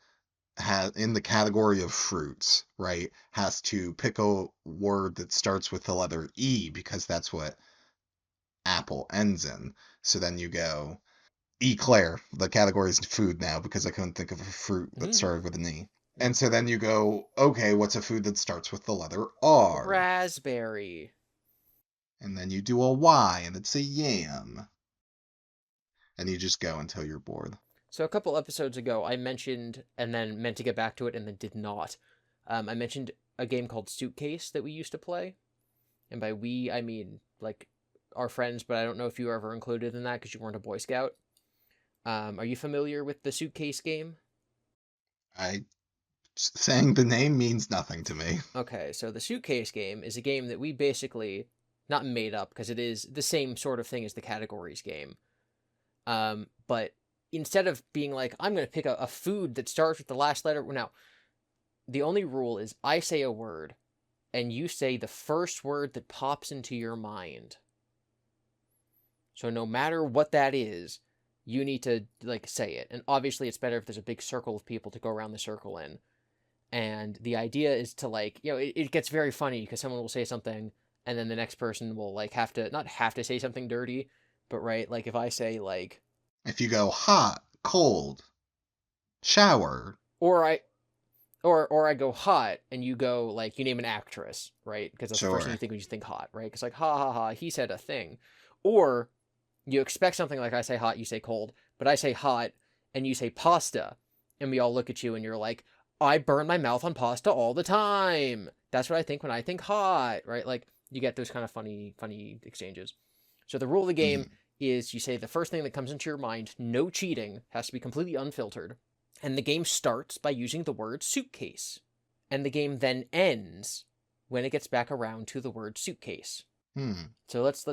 has in the category of fruits, right, has to pick a word that starts with the letter E because that's what apple ends in. So then you go eclair. The category is food now because I couldn't think of a fruit that Mm-hmm. started with an E. And so then you go, okay, what's a food that starts with the letter R? Raspberry. And then you do a Y and it's a yam. And you just go until you're bored. So a couple episodes ago, I mentioned, and then meant to get back to it, and then did not. I mentioned a game called Suitcase that we used to play, and by we I mean like our friends, but I don't know if you were ever included in that because you weren't a Boy Scout. Are you familiar with the Suitcase game? I saying the name means nothing to me. Okay, so the Suitcase game is a game that we basically not made up because it is the same sort of thing as the categories game. But instead of being like, I'm going to pick a food that starts with the last letter. Now, the only rule is I say a word and you say the first word that pops into your mind. So no matter what that is, you need to like say it. And obviously it's better if there's a big circle of people to go around the circle in. And the idea is to like, it gets very funny because someone will say something and then the next person will like have to not have to say something dirty, but right, like if I say like If you go hot, cold, shower, or I go hot and you go like you name an actress, right? Because that's the first thing you sure. think when you think hot, right? Because like ha ha ha, he said a thing. Or you expect something like I say hot, you say cold, but I say hot and you say pasta, and we all look at you and you're like, I burn my mouth on pasta all the time. That's what I think when I think hot, right? Like you get those kind of funny exchanges. So the rule of the game Mm. is you say the first thing that comes into your mind, no cheating, has to be completely unfiltered. And the game starts by using the word suitcase. And the game then ends when it gets back around to the word suitcase. Hmm. So let's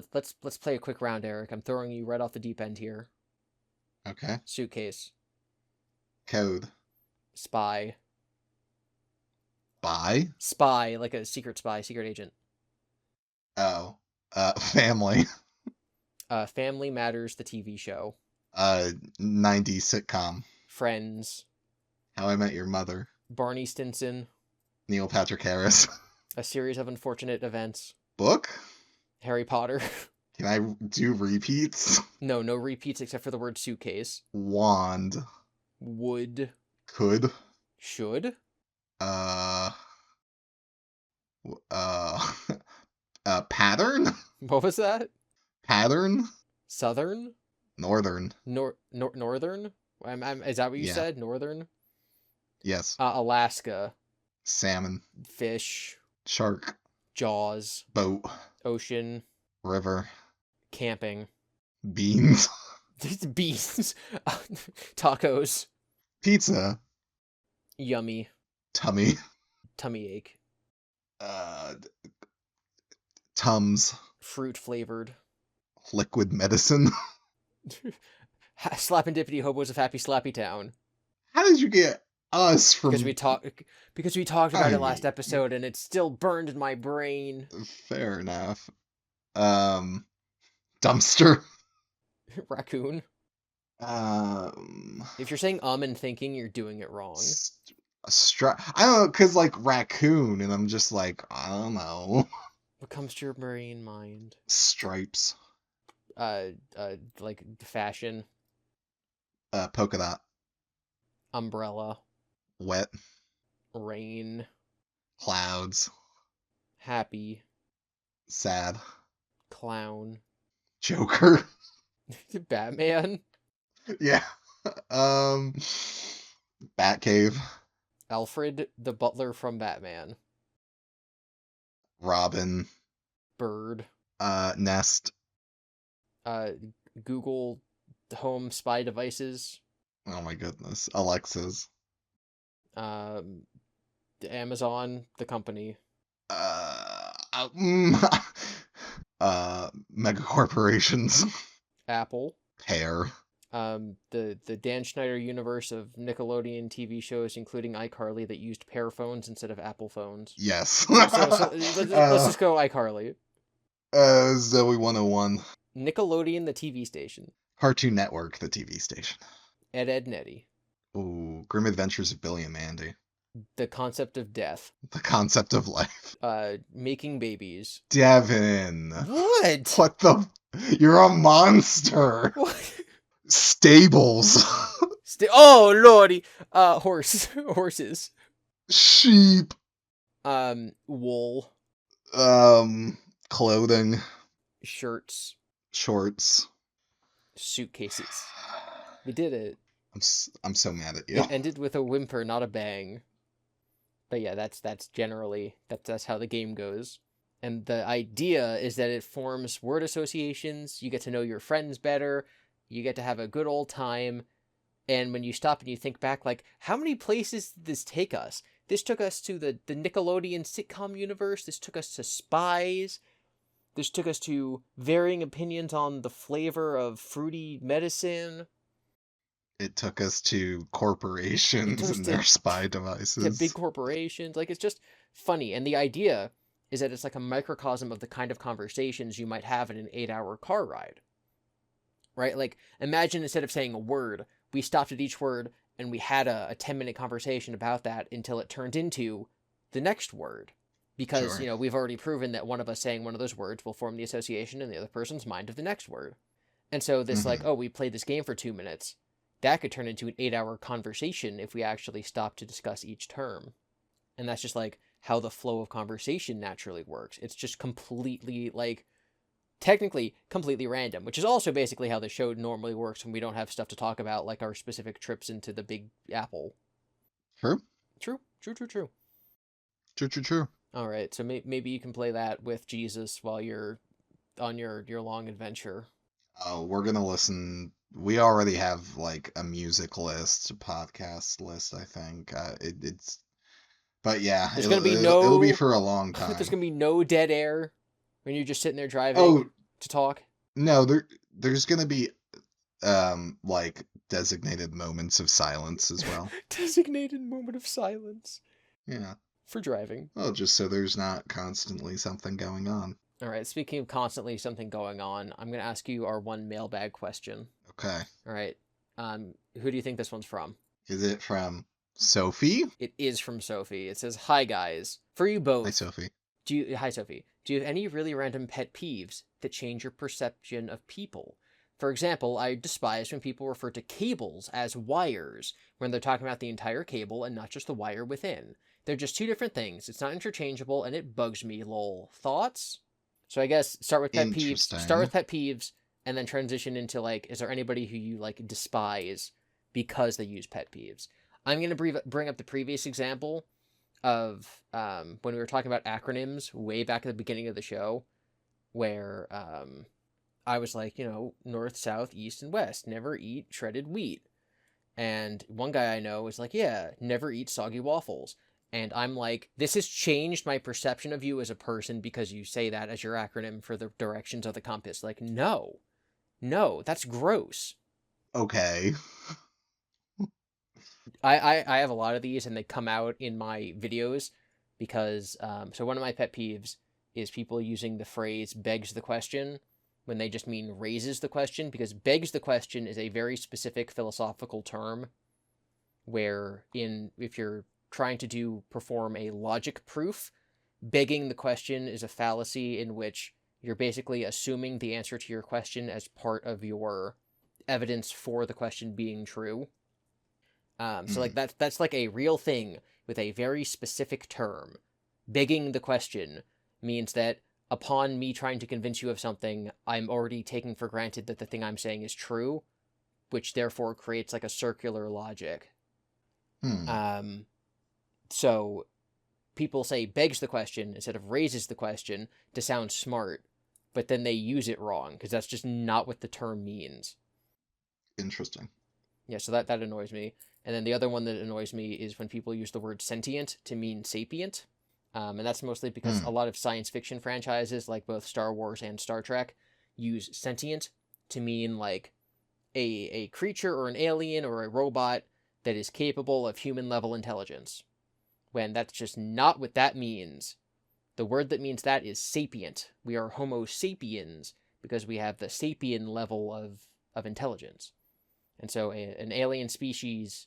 play a quick round, Eric. I'm throwing you right off the deep end here. Okay. Suitcase, Code. spy, Bye. spy like a secret spy, secret agent. Oh. Family. Family Matters, the TV show. 90s sitcom. Friends, How I Met Your Mother. Barney Stinson, Neil Patrick Harris. a series of unfortunate events. Book? Harry Potter. Can I do repeats? No repeats except for the word suitcase. Wand. Would, Could. should. Uh. Uh. Pattern? What was that? Pattern? Southern? Northern. Northern? Is that what you Yeah. said? Northern? Yes. Alaska. Salmon. Fish. Shark. Jaws. Boat. Ocean. River. Camping. Beans. Beans. Tacos. Pizza. Yummy. Tummy. Tummy ache. Uh. Tums. Fruit flavored. Liquid medicine. Slapendipity hobos of Happy Slappy Town. How did you get us from? Because we talked about I it last mean, episode and it's still burned in my brain. fair enough. Dumpster. Raccoon. Um, If you're saying and thinking, you're doing it wrong. I don't know, cause like raccoon, and I'm just like, I don't know. What comes to your brain mind? Stripes. Like fashion, Polka dot. umbrella, Wet. rain, Clouds. happy, Sad. clown, Joker. Batman, Yeah. Um, Batcave. Alfred, the butler from Batman, Robin. bird, Nest. uh, Google home spy devices, Oh my goodness. Alexas. Um, Amazon, the company. Uh, mm, Mega corporations. Apple. Hair. The Dan Schneider universe of Nickelodeon TV shows, including iCarly, that used pear phones instead of Apple phones. Yes. So let's just go iCarly. Zoe 101. Nickelodeon, the TV station. Cartoon Network, the TV station. Ed, and Eddy. Ooh, Grim Adventures of Billy and Mandy. The concept of death. The concept of life. Making babies. Devon. What? What the? You're a monster. What? Stables. Oh lordy. Horses. Sheep. Wool. Clothing. Shirts. Shorts. Suitcases. We did it. I'm so mad at you. It ended with a whimper, not a bang. But yeah, that's generally that's how the game goes. And the idea is that it forms word associations. You get to know your friends better. You get to have a good old time. And when you stop and you think back, like, how many places did this take us? This took us to the Nickelodeon sitcom universe. This took us to spies. This took us to varying opinions on the flavor of fruity medicine. It took us to corporations and their spy devices. Yeah, big corporations. Like, it's just funny. And the idea is that it's like a microcosm of the kind of conversations you might have in an 8-hour car ride. Right? Like, imagine instead of saying a word, we stopped at each word and we had a 10-minute conversation about that until it turned into the next word. Because, Sure. we've already proven that one of us saying one of those words will form the association in the other person's mind of the next word. And so this, like, oh, we played this game for 2 minutes. That could turn into an 8-hour conversation if we actually stop to discuss each term. And that's just, like, how the flow of conversation naturally works. It's just completely, like, technically completely random, which is also basically how the show normally works when we don't have stuff to talk about, like our specific trips into the Big Apple. True. True. True. All right, so maybe you can play that with Jesus while you're on your long adventure. Oh, we're gonna listen. We already have like a music list, a podcast list. I think but yeah, There's gonna be it'll be for a long time. There's gonna be no dead air when you're just sitting there driving Oh to talk. no, there's gonna be like designated moments of silence as well. Designated moment of silence. Yeah. For driving. Well, just so there's not constantly something going on. All right, speaking of constantly something going on, I'm going to ask you our one mailbag question. Okay. All right. Who do you think this one's from? Is it from Sophie? It is from Sophie. It says, "Hi guys. For you both." Hi, Sophie. Hi Sophie. Do you have any really random pet peeves that change your perception of people? For example, I despise when people refer to cables as wires when they're talking about the entire cable and not just the wire within. They're just two different things. It's not interchangeable and it bugs me, lol. Thoughts? So I guess start with pet peeves and then transition into, like, is there anybody who you, like, despise because they use pet peeves? I'm going to bring up the previous example of when we were talking about acronyms way back at the beginning of the show, where I was like, north, south, east, and west, never eat shredded wheat. And one guy I know is like, yeah, never eat soggy waffles. And I'm like, this has changed my perception of you as a person because you say that as your acronym for the directions of the compass. Like, no, that's gross. Okay. I have a lot of these and they come out in my videos because, so one of my pet peeves is people using the phrase begs the question when they just mean raises the question, because begs the question is a very specific philosophical term where if you're trying to perform a logic proof, begging the question is a fallacy in which you're basically assuming the answer to your question as part of your evidence for the question being true. So like that's like a real thing with a very specific term. Begging the question means that upon me trying to convince you of something, I'm already taking for granted that the thing I'm saying is true, which therefore creates like a circular logic. So people say begs the question instead of raises the question to sound smart, but then they use it wrong because that's just not what the term means. Interesting. Yeah, so that annoys me. And then the other one that annoys me is when people use the word sentient to mean sapient. And that's mostly because Hmm. a lot of science fiction franchises, like both Star Wars and Star Trek, use sentient to mean like a creature or an alien or a robot that is capable of human level intelligence. When that's just not what that means. The word that means that is sapient. We are Homo sapiens because we have the sapien level of intelligence. And so an alien species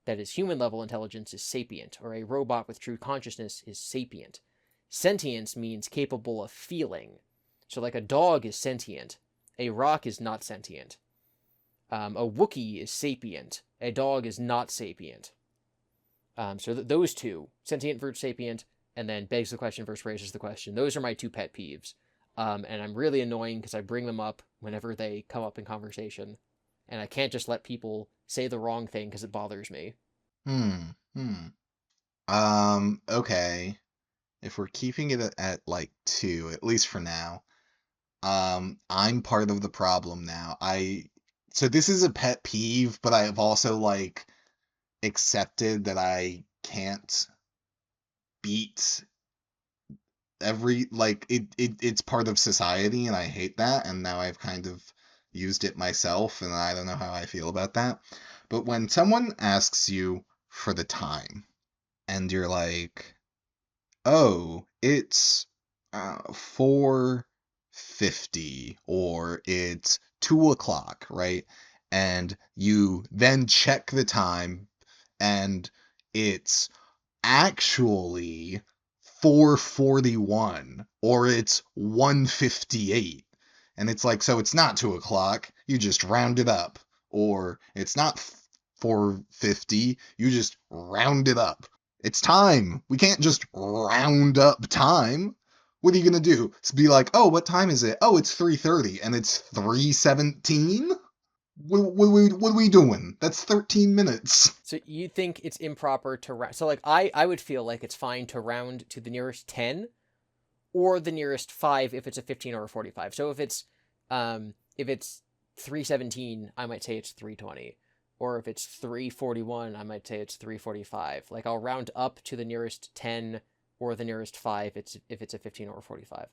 that is human level intelligence is sapient, or a robot with true consciousness is sapient. Sentience means capable of feeling. So, like a dog is sentient, a rock is not sentient. A Wookiee is sapient, a dog is not sapient. So those two, sentient versus sapient, and then begs the question versus raises the question. Those are my two pet peeves. And I'm really annoying because I bring them up whenever they come up in conversation. And I can't just let people say the wrong thing because it bothers me. Hmm. Hmm. Okay. If we're keeping it at like 2, at least for now, I'm part of the problem now. So this is a pet peeve, but I've also like accepted that I can't beat every like it's part of society and I hate that, and now I've kind of used it myself and I don't know how I feel about that. But when someone asks you for the time and you're like, "Oh, it's 4:50 or it's 2 o'clock," right? And you then check the time and it's actually 4:41 or it's 1:58. And it's like, so it's not 2 o'clock, you just round it up. Or it's not 4:50, you just round it up. It's time. We can't just round up time. What are you gonna do? Be like, oh, what time is it? Oh, it's 3:30 and it's 3:17? What are we doing? That's 13 minutes. So you think it's improper to round? So like I would feel like it's fine to round to the nearest 10 or the nearest 5 if it's a 15 or a 45. So if it's 3:17, I might say it's 3:20. Or if it's 3:41, I might say it's 3:45. Like I'll round up to the nearest 10 or the nearest 5 if it's a 15 or a 45.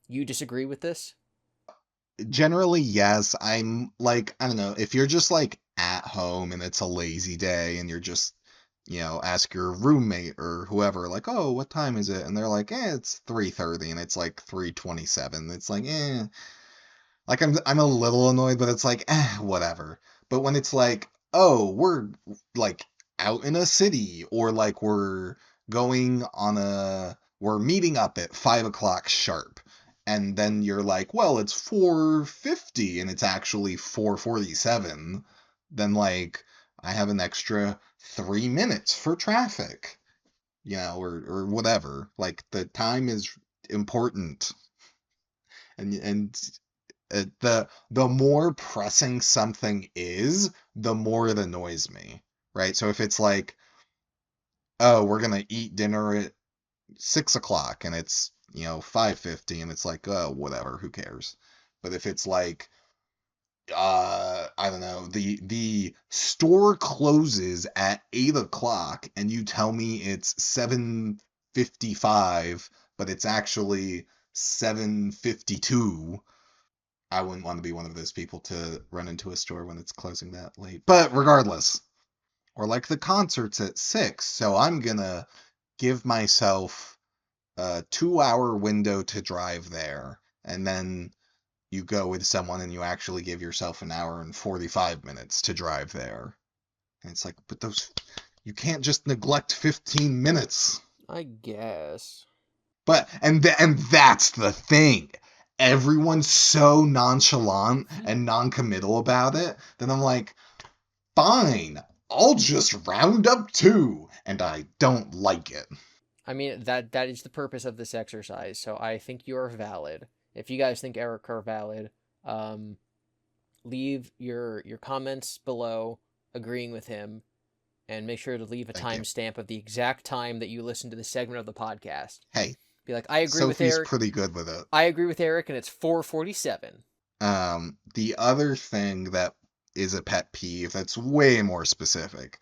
You disagree with this? Generally, yes. I'm like, I don't know, if you're just like at home and it's a lazy day and you're just, ask your roommate or whoever, like, oh, what time is it? And they're like, it's 3:30 and it's like 3:27. It's like, like I'm a little annoyed, but it's like, whatever. But when it's like, oh, we're like out in a city, or like we're meeting up at 5 o'clock sharp, and then you're like, well, it's 4:50 and it's actually 4:47, then like I have an extra 3 minutes for traffic, or whatever. Like the time is important, and the more pressing something is, the more it annoys me, right? So if it's like, oh, we're gonna eat dinner at 6 o'clock and it's 5:50 and it's like, oh, whatever, who cares? But if it's like, I don't know, the store closes at 8 o'clock and you tell me it's 7:55, but it's actually 7:52. I wouldn't want to be one of those people to run into a store when it's closing that late. But regardless, or like the concerts at 6, so I'm gonna give myself a 2 hour window to drive there, and then you go with someone and you actually give yourself an hour and 45 minutes to drive there. And it's like, but you can't just neglect 15 minutes. I guess. But and that's the thing. Everyone's so nonchalant and non-committal about it that I'm like, fine, I'll just round up too, and I don't like it. I mean that is the purpose of this exercise. So I think you're valid. If you guys think Eric are valid, um, leave your comments below agreeing with him, and make sure to leave a Thank you. timestamp of the exact time that you listen to the segment of the podcast. Hey, Be like, I agree with Sophie's Eric. pretty good with it. I agree with Eric, and it's 4:47. The other thing that is a pet peeve that's way more specific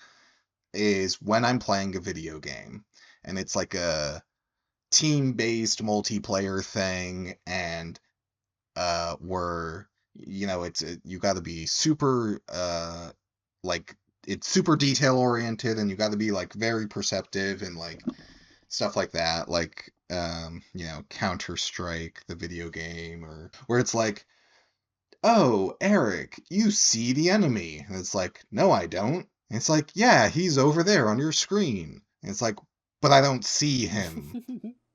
is when I'm playing a video game and it's like a team-based multiplayer thing, and we're it's you got to be super like it's super detail oriented, and you got to be like very perceptive and like stuff like that, like Counter-Strike, the video game, or where it's like, oh, Eric, you see the enemy. And it's like, no, I don't. And it's like, yeah, he's over there on your screen. And it's like, but I don't see him.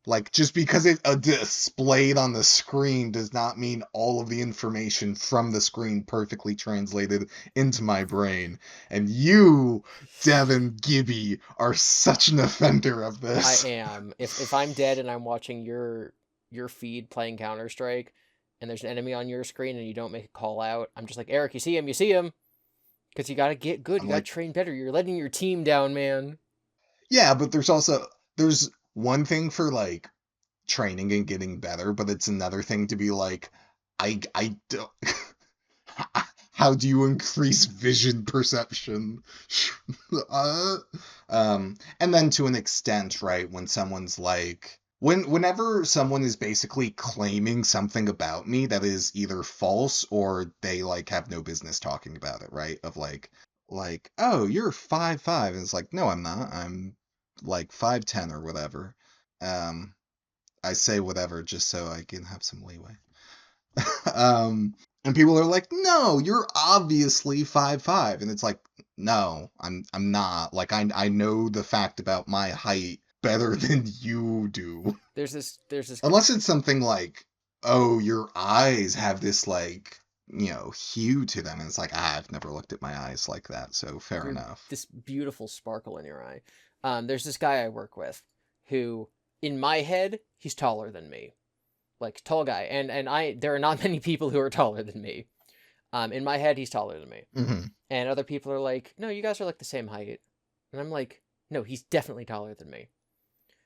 Like, just because it's displayed on the screen does not mean all of the information from the screen perfectly translated into my brain. And you, Devon Gibby, are such an offender of this. I am. If I'm dead and I'm watching your feed playing Counter-Strike, and there's an enemy on your screen and you don't make a call out, I'm just like, Eric, you see him, because you gotta get good, you gotta train better. You're letting your team down, man. Yeah, but there's one thing for like training and getting better, but it's another thing to be like, I don't. How do you increase vision perception? And then to an extent, right, when someone's like, whenever someone is basically claiming something about me that is either false or they like have no business talking about it, right? Of like, oh, you're 5'5", and it's like, no, I'm not. I'm like 5'10" or whatever. Um, I say whatever just so I can have some leeway. And people are like, no, you're obviously 5'5", and it's like, no, I'm not. Like, I know the fact about my height better than you do. There's this Unless it's something like, oh, your eyes have this like hue to them, and it's like, I've never looked at my eyes like that, so fair enough. this beautiful sparkle in your eye. There's this guy I work with who, in my head, he's taller than me. Like, tall guy. And there are not many people who are taller than me. In my head, he's taller than me. Mm-hmm. And other people are like, no, you guys are like the same height. And I'm like, no, he's definitely taller than me.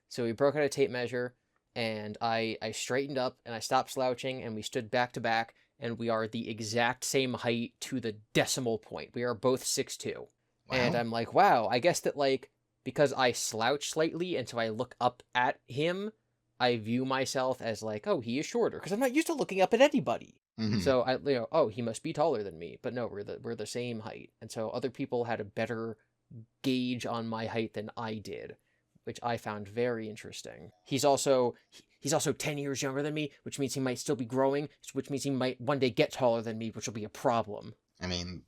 So we broke out a tape measure, and I straightened up, and I stopped slouching, and we stood back to back, and we are the exact same height to the decimal point. We are both 6'2". Wow. And I'm like, wow, I guess that, like, because I slouch slightly, and so I look up at him, I view myself as like, oh, he is shorter, because I'm not used to looking up at anybody. Mm-hmm. So oh, he must be taller than me. But no, we're the same height. And so other people had a better gauge on my height than I did, which I found very interesting. He's also 10 years younger than me, which means he might still be growing, which means he might one day get taller than me, which will be a problem. I mean,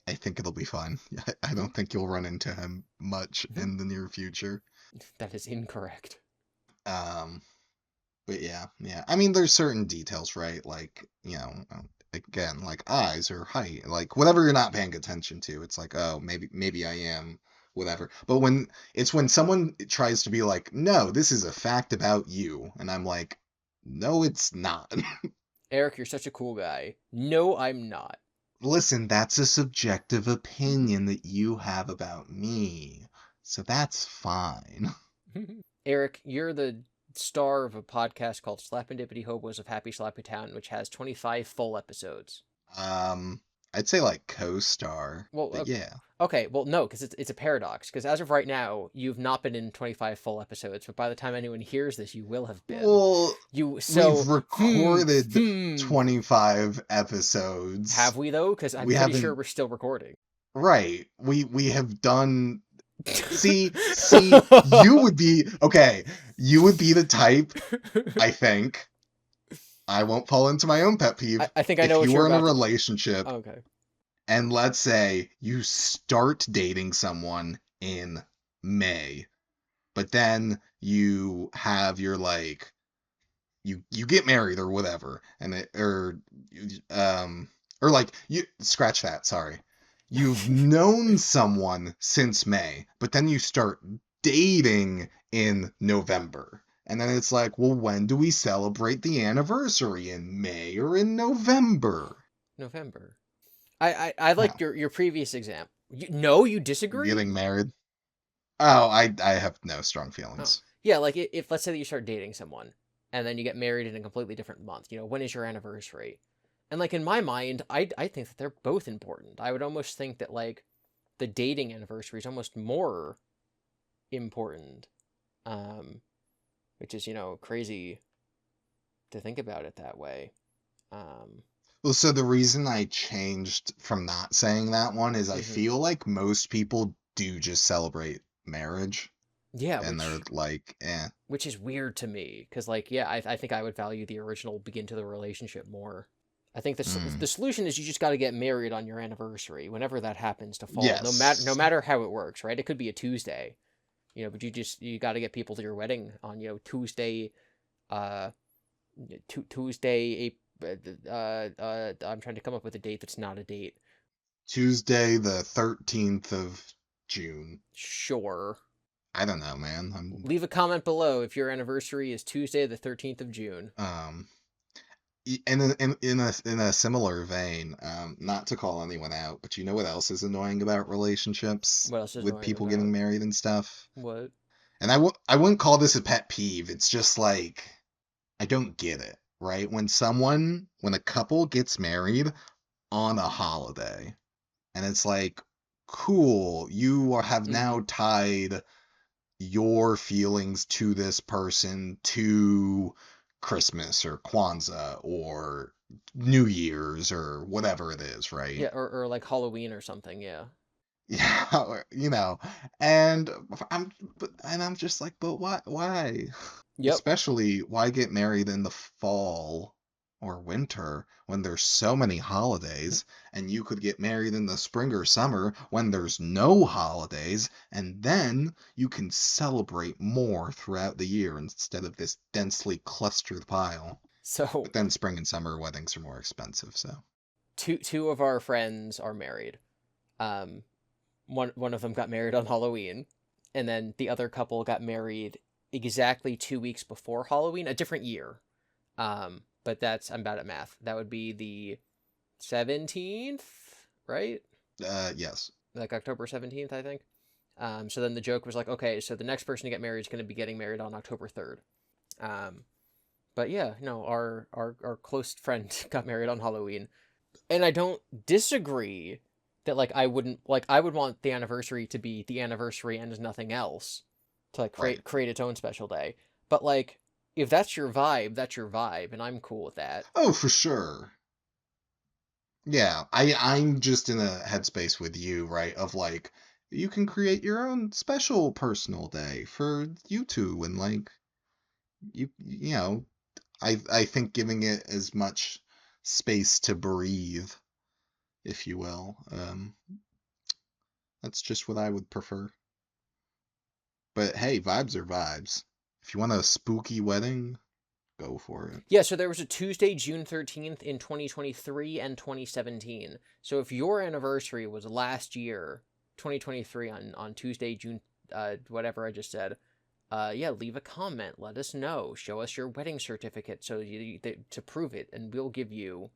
I think it'll be fine. I don't think you'll run into him much in the near future. That is incorrect. But yeah. I mean, there's certain details, right? Like, again, like eyes or height, like whatever you're not paying attention to. It's like, oh, maybe I am, whatever. But when someone tries to be like, no, this is a fact about you, and I'm like, no, it's not. Eric, you're such a cool guy. No, I'm not. Listen, that's a subjective opinion that you have about me, so that's fine. Eric, you're the star of a podcast called Slapendipity Hobos of Happy Slappy Town, which has 25 full episodes. I'd say like co-star. Well, yeah. Okay, well, no, because it's a paradox. Because as of right now, you've not been in 25 full episodes, but by the time anyone hears this, you will have been. Well, we've recorded 25 episodes. Have we though? Because I'm pretty sure we're still recording. Right. We have done. See, you would be the type, I think. I won't fall into my own pet peeve. I think I know if what you you're were in a about relationship. Okay. And let's say you start dating someone in May, but then you have your like you get married or whatever, and or like you scratch that, sorry. You've known someone since May, but then you start dating in November. And then it's like, well, when do we celebrate the anniversary? In May or in November? November. I like your previous example. You disagree? Getting married? Oh, I have no strong feelings. Oh. Yeah, like if let's say that you start dating someone, and then you get married in a completely different month. When is your anniversary? And like in my mind, I think that they're both important. I would almost think that like the dating anniversary is almost more important, which is, you know, crazy to think about it that way. Well, so the reason I changed from not saying that one is I feel like most people do just celebrate marriage, yeah, and they're like, eh. Which is weird to me, because like, yeah, I think I would value the original begin to the relationship more. I think the solution is you just got to get married on your anniversary, whenever that happens to fall. Yes. No matter how it works, right? It could be a Tuesday, you know, but you got to get people to your wedding on, you know, Tuesday, Tuesday, I'm trying to come up with a date that's not a date. Tuesday the 13th of June. Sure. I don't know, man. Leave a comment below if your anniversary is Tuesday the 13th of June. In a similar vein, not to call anyone out, but you know what else is annoying about relationships? What else is with annoying people about? getting married and stuff? What? And I wouldn't call this a pet peeve. It's just like, I don't get it, right? When a couple gets married on a holiday, and it's like, cool, you have now tied your feelings to this person to Christmas or Kwanzaa or New Year's or whatever it is, right? Yeah, or like Halloween or something, yeah. Yeah, you know, and I'm just like, but why? Yep. Especially, why get married in the fall or winter when there's so many holidays, and you could get married in the spring or summer when there's no holidays, and then you can celebrate more throughout the year instead of this densely clustered pile. So, But then spring and summer weddings are more expensive, so. two of our friends are married. One of them got married on Halloween, and then the other couple got married exactly 2 weeks before Halloween, a different year. But I'm bad at math. That would be the 17th, right? Yes. Like October 17th, I think. So then the joke was like, okay, so the next person to get married is going to be getting married on October 3rd. But yeah, no, our close friend got married on Halloween, and I don't disagree that like I would want the anniversary to be the anniversary and nothing else, to like create its own special day. But like, if that's your vibe, that's your vibe, and I'm cool with that. Oh, for sure. Yeah, I'm just in a headspace with you, right? Of like, you can create your own special personal day for you two, and like, you know, I think giving it as much space to breathe, if you will, that's just what I would prefer. But hey, vibes are vibes. If you want a spooky wedding, go for it. Yeah, so there was a Tuesday, June 13th in 2023 and 2017. So if your anniversary was last year, 2023, on Tuesday, June, whatever I just said, yeah, leave a comment. Let us know. Show us your wedding certificate to prove it, and we'll give you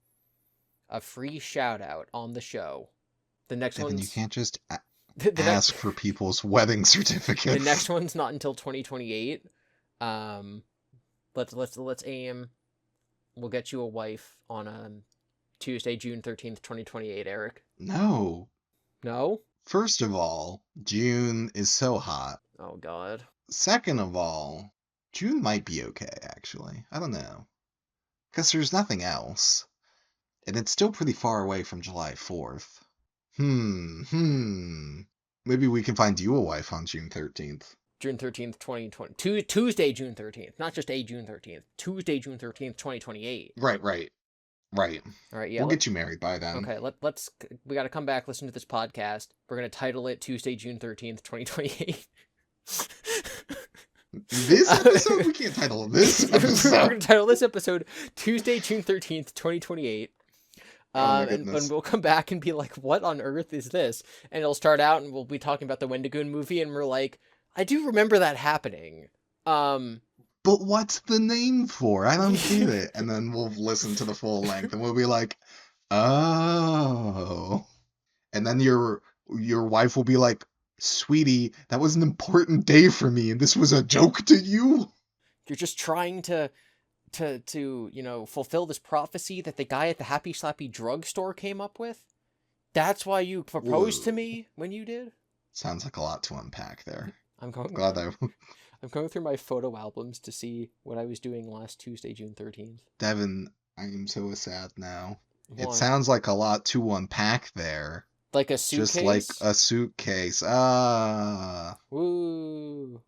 a free shout out on the show. The next Devon, one's... you can't just ask for people's wedding certificates. The next one's not until 2028. Let's aim. We'll get you a wife on Tuesday, June 13th, 2028, Eric. No. No? First of all, June is so hot. Oh, God. Second of all, June might be okay, actually. I don't know. Because there's nothing else. And it's still pretty far away from July 4th. Maybe we can find you a wife on June 13th. June 13th, 2020. Tuesday, June 13th. Not just a June 13th. Tuesday, June 13th, 2028. Right. All right, yeah. We'll get you married by then. Okay, we got to come back, listen to this podcast. We're going to title it Tuesday, June 13th, 2028. This episode? We can't title this episode. We're going to title this episode Tuesday, June 13th, 2028. And we'll come back and be like, what on earth is this? And it'll start out and we'll be talking about the Wendigoon movie, and we're like, I do remember that happening. But what's the name for? I don't get it. And then we'll listen to the full length and we'll be like, oh. And then your wife will be like, sweetie, that was an important day for me and this was a joke to you? You're just trying to to fulfill this prophecy that the guy at the Happy Slappy drugstore came up with? That's why you proposed to me when you did? Sounds like a lot to unpack there. I'm going through my photo albums to see what I was doing last Tuesday, June 13th. Devon, I am so sad now. Why? It sounds like a lot to unpack there. Like a suitcase? Just like a suitcase. Woo.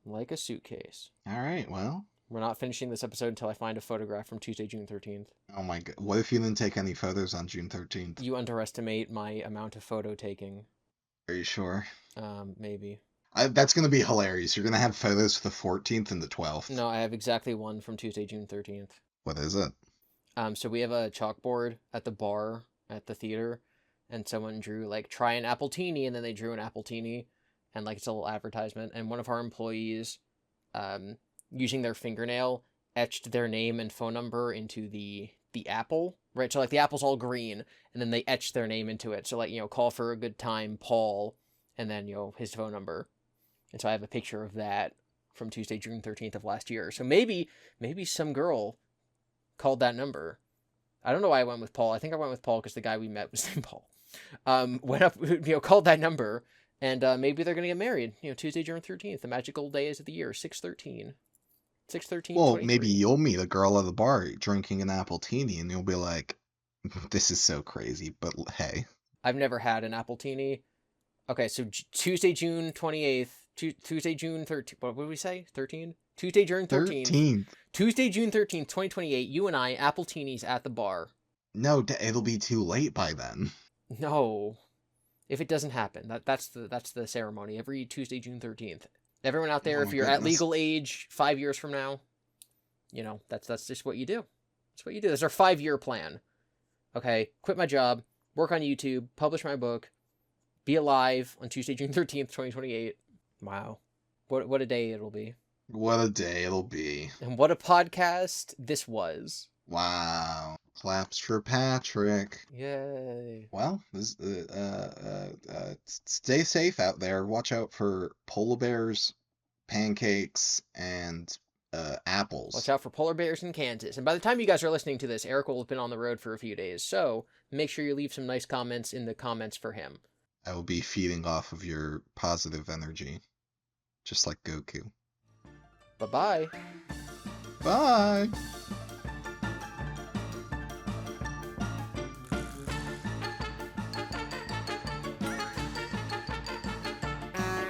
Like a suitcase. Alright, well. We're not finishing this episode until I find a photograph from Tuesday, June 13th. Oh my god. What if you didn't take any photos on June 13th? You underestimate my amount of photo taking. Are you sure? Maybe. That's going to be hilarious. You're going to have photos for the 14th and the 12th. No, I have exactly one from Tuesday, June 13th. What is it? So we have a chalkboard at the bar at the theater, and someone drew, like, try an appletini, and then they drew an appletini, and, like, it's a little advertisement, and one of our employees, using their fingernail, etched their name and phone number into the apple, right? So, like, the apple's all green, and then they etched their name into it. So, like, call for a good time, Paul, and then, his phone number. And so I have a picture of that from Tuesday, June 13th of last year. So maybe some girl called that number. I don't know why I went with Paul. I think I went with Paul because the guy we met was named Paul. Went up, called that number, and maybe they're going to get married. Tuesday, June 13th, the magical days of the year, 6/13. 6/13. Well, maybe you'll meet a girl at the bar drinking an appletini, and you'll be like, this is so crazy, but hey. I've never had an appletini. Okay, so Tuesday, June 28th, Tuesday, June 13th, what did we say? 13? Tuesday, June 13th. Tuesday, June 13th, 2028, you and I, appletinis at the bar. No, it'll be too late by then. No. If it doesn't happen, that's the ceremony, every Tuesday, June 13th. Everyone out there, if you're at legal age 5 years from now, that's just what you do. That's what you do. That's our 5-year plan. Okay, quit my job, work on YouTube, publish my book, be alive on Tuesday, June 13th, 2028. Wow. What a day it'll be. What a day it'll be. And what a podcast this was. Wow. Claps for Patrick. Yay. Well, stay safe out there. Watch out for polar bears, pancakes, and apples. Watch out for polar bears in Kansas. And by the time you guys are listening to this, Eric will have been on the road for a few days. So make sure you leave some nice comments in the comments for him. I will be feeding off of your positive energy. Just like Goku. Bye-bye. Bye!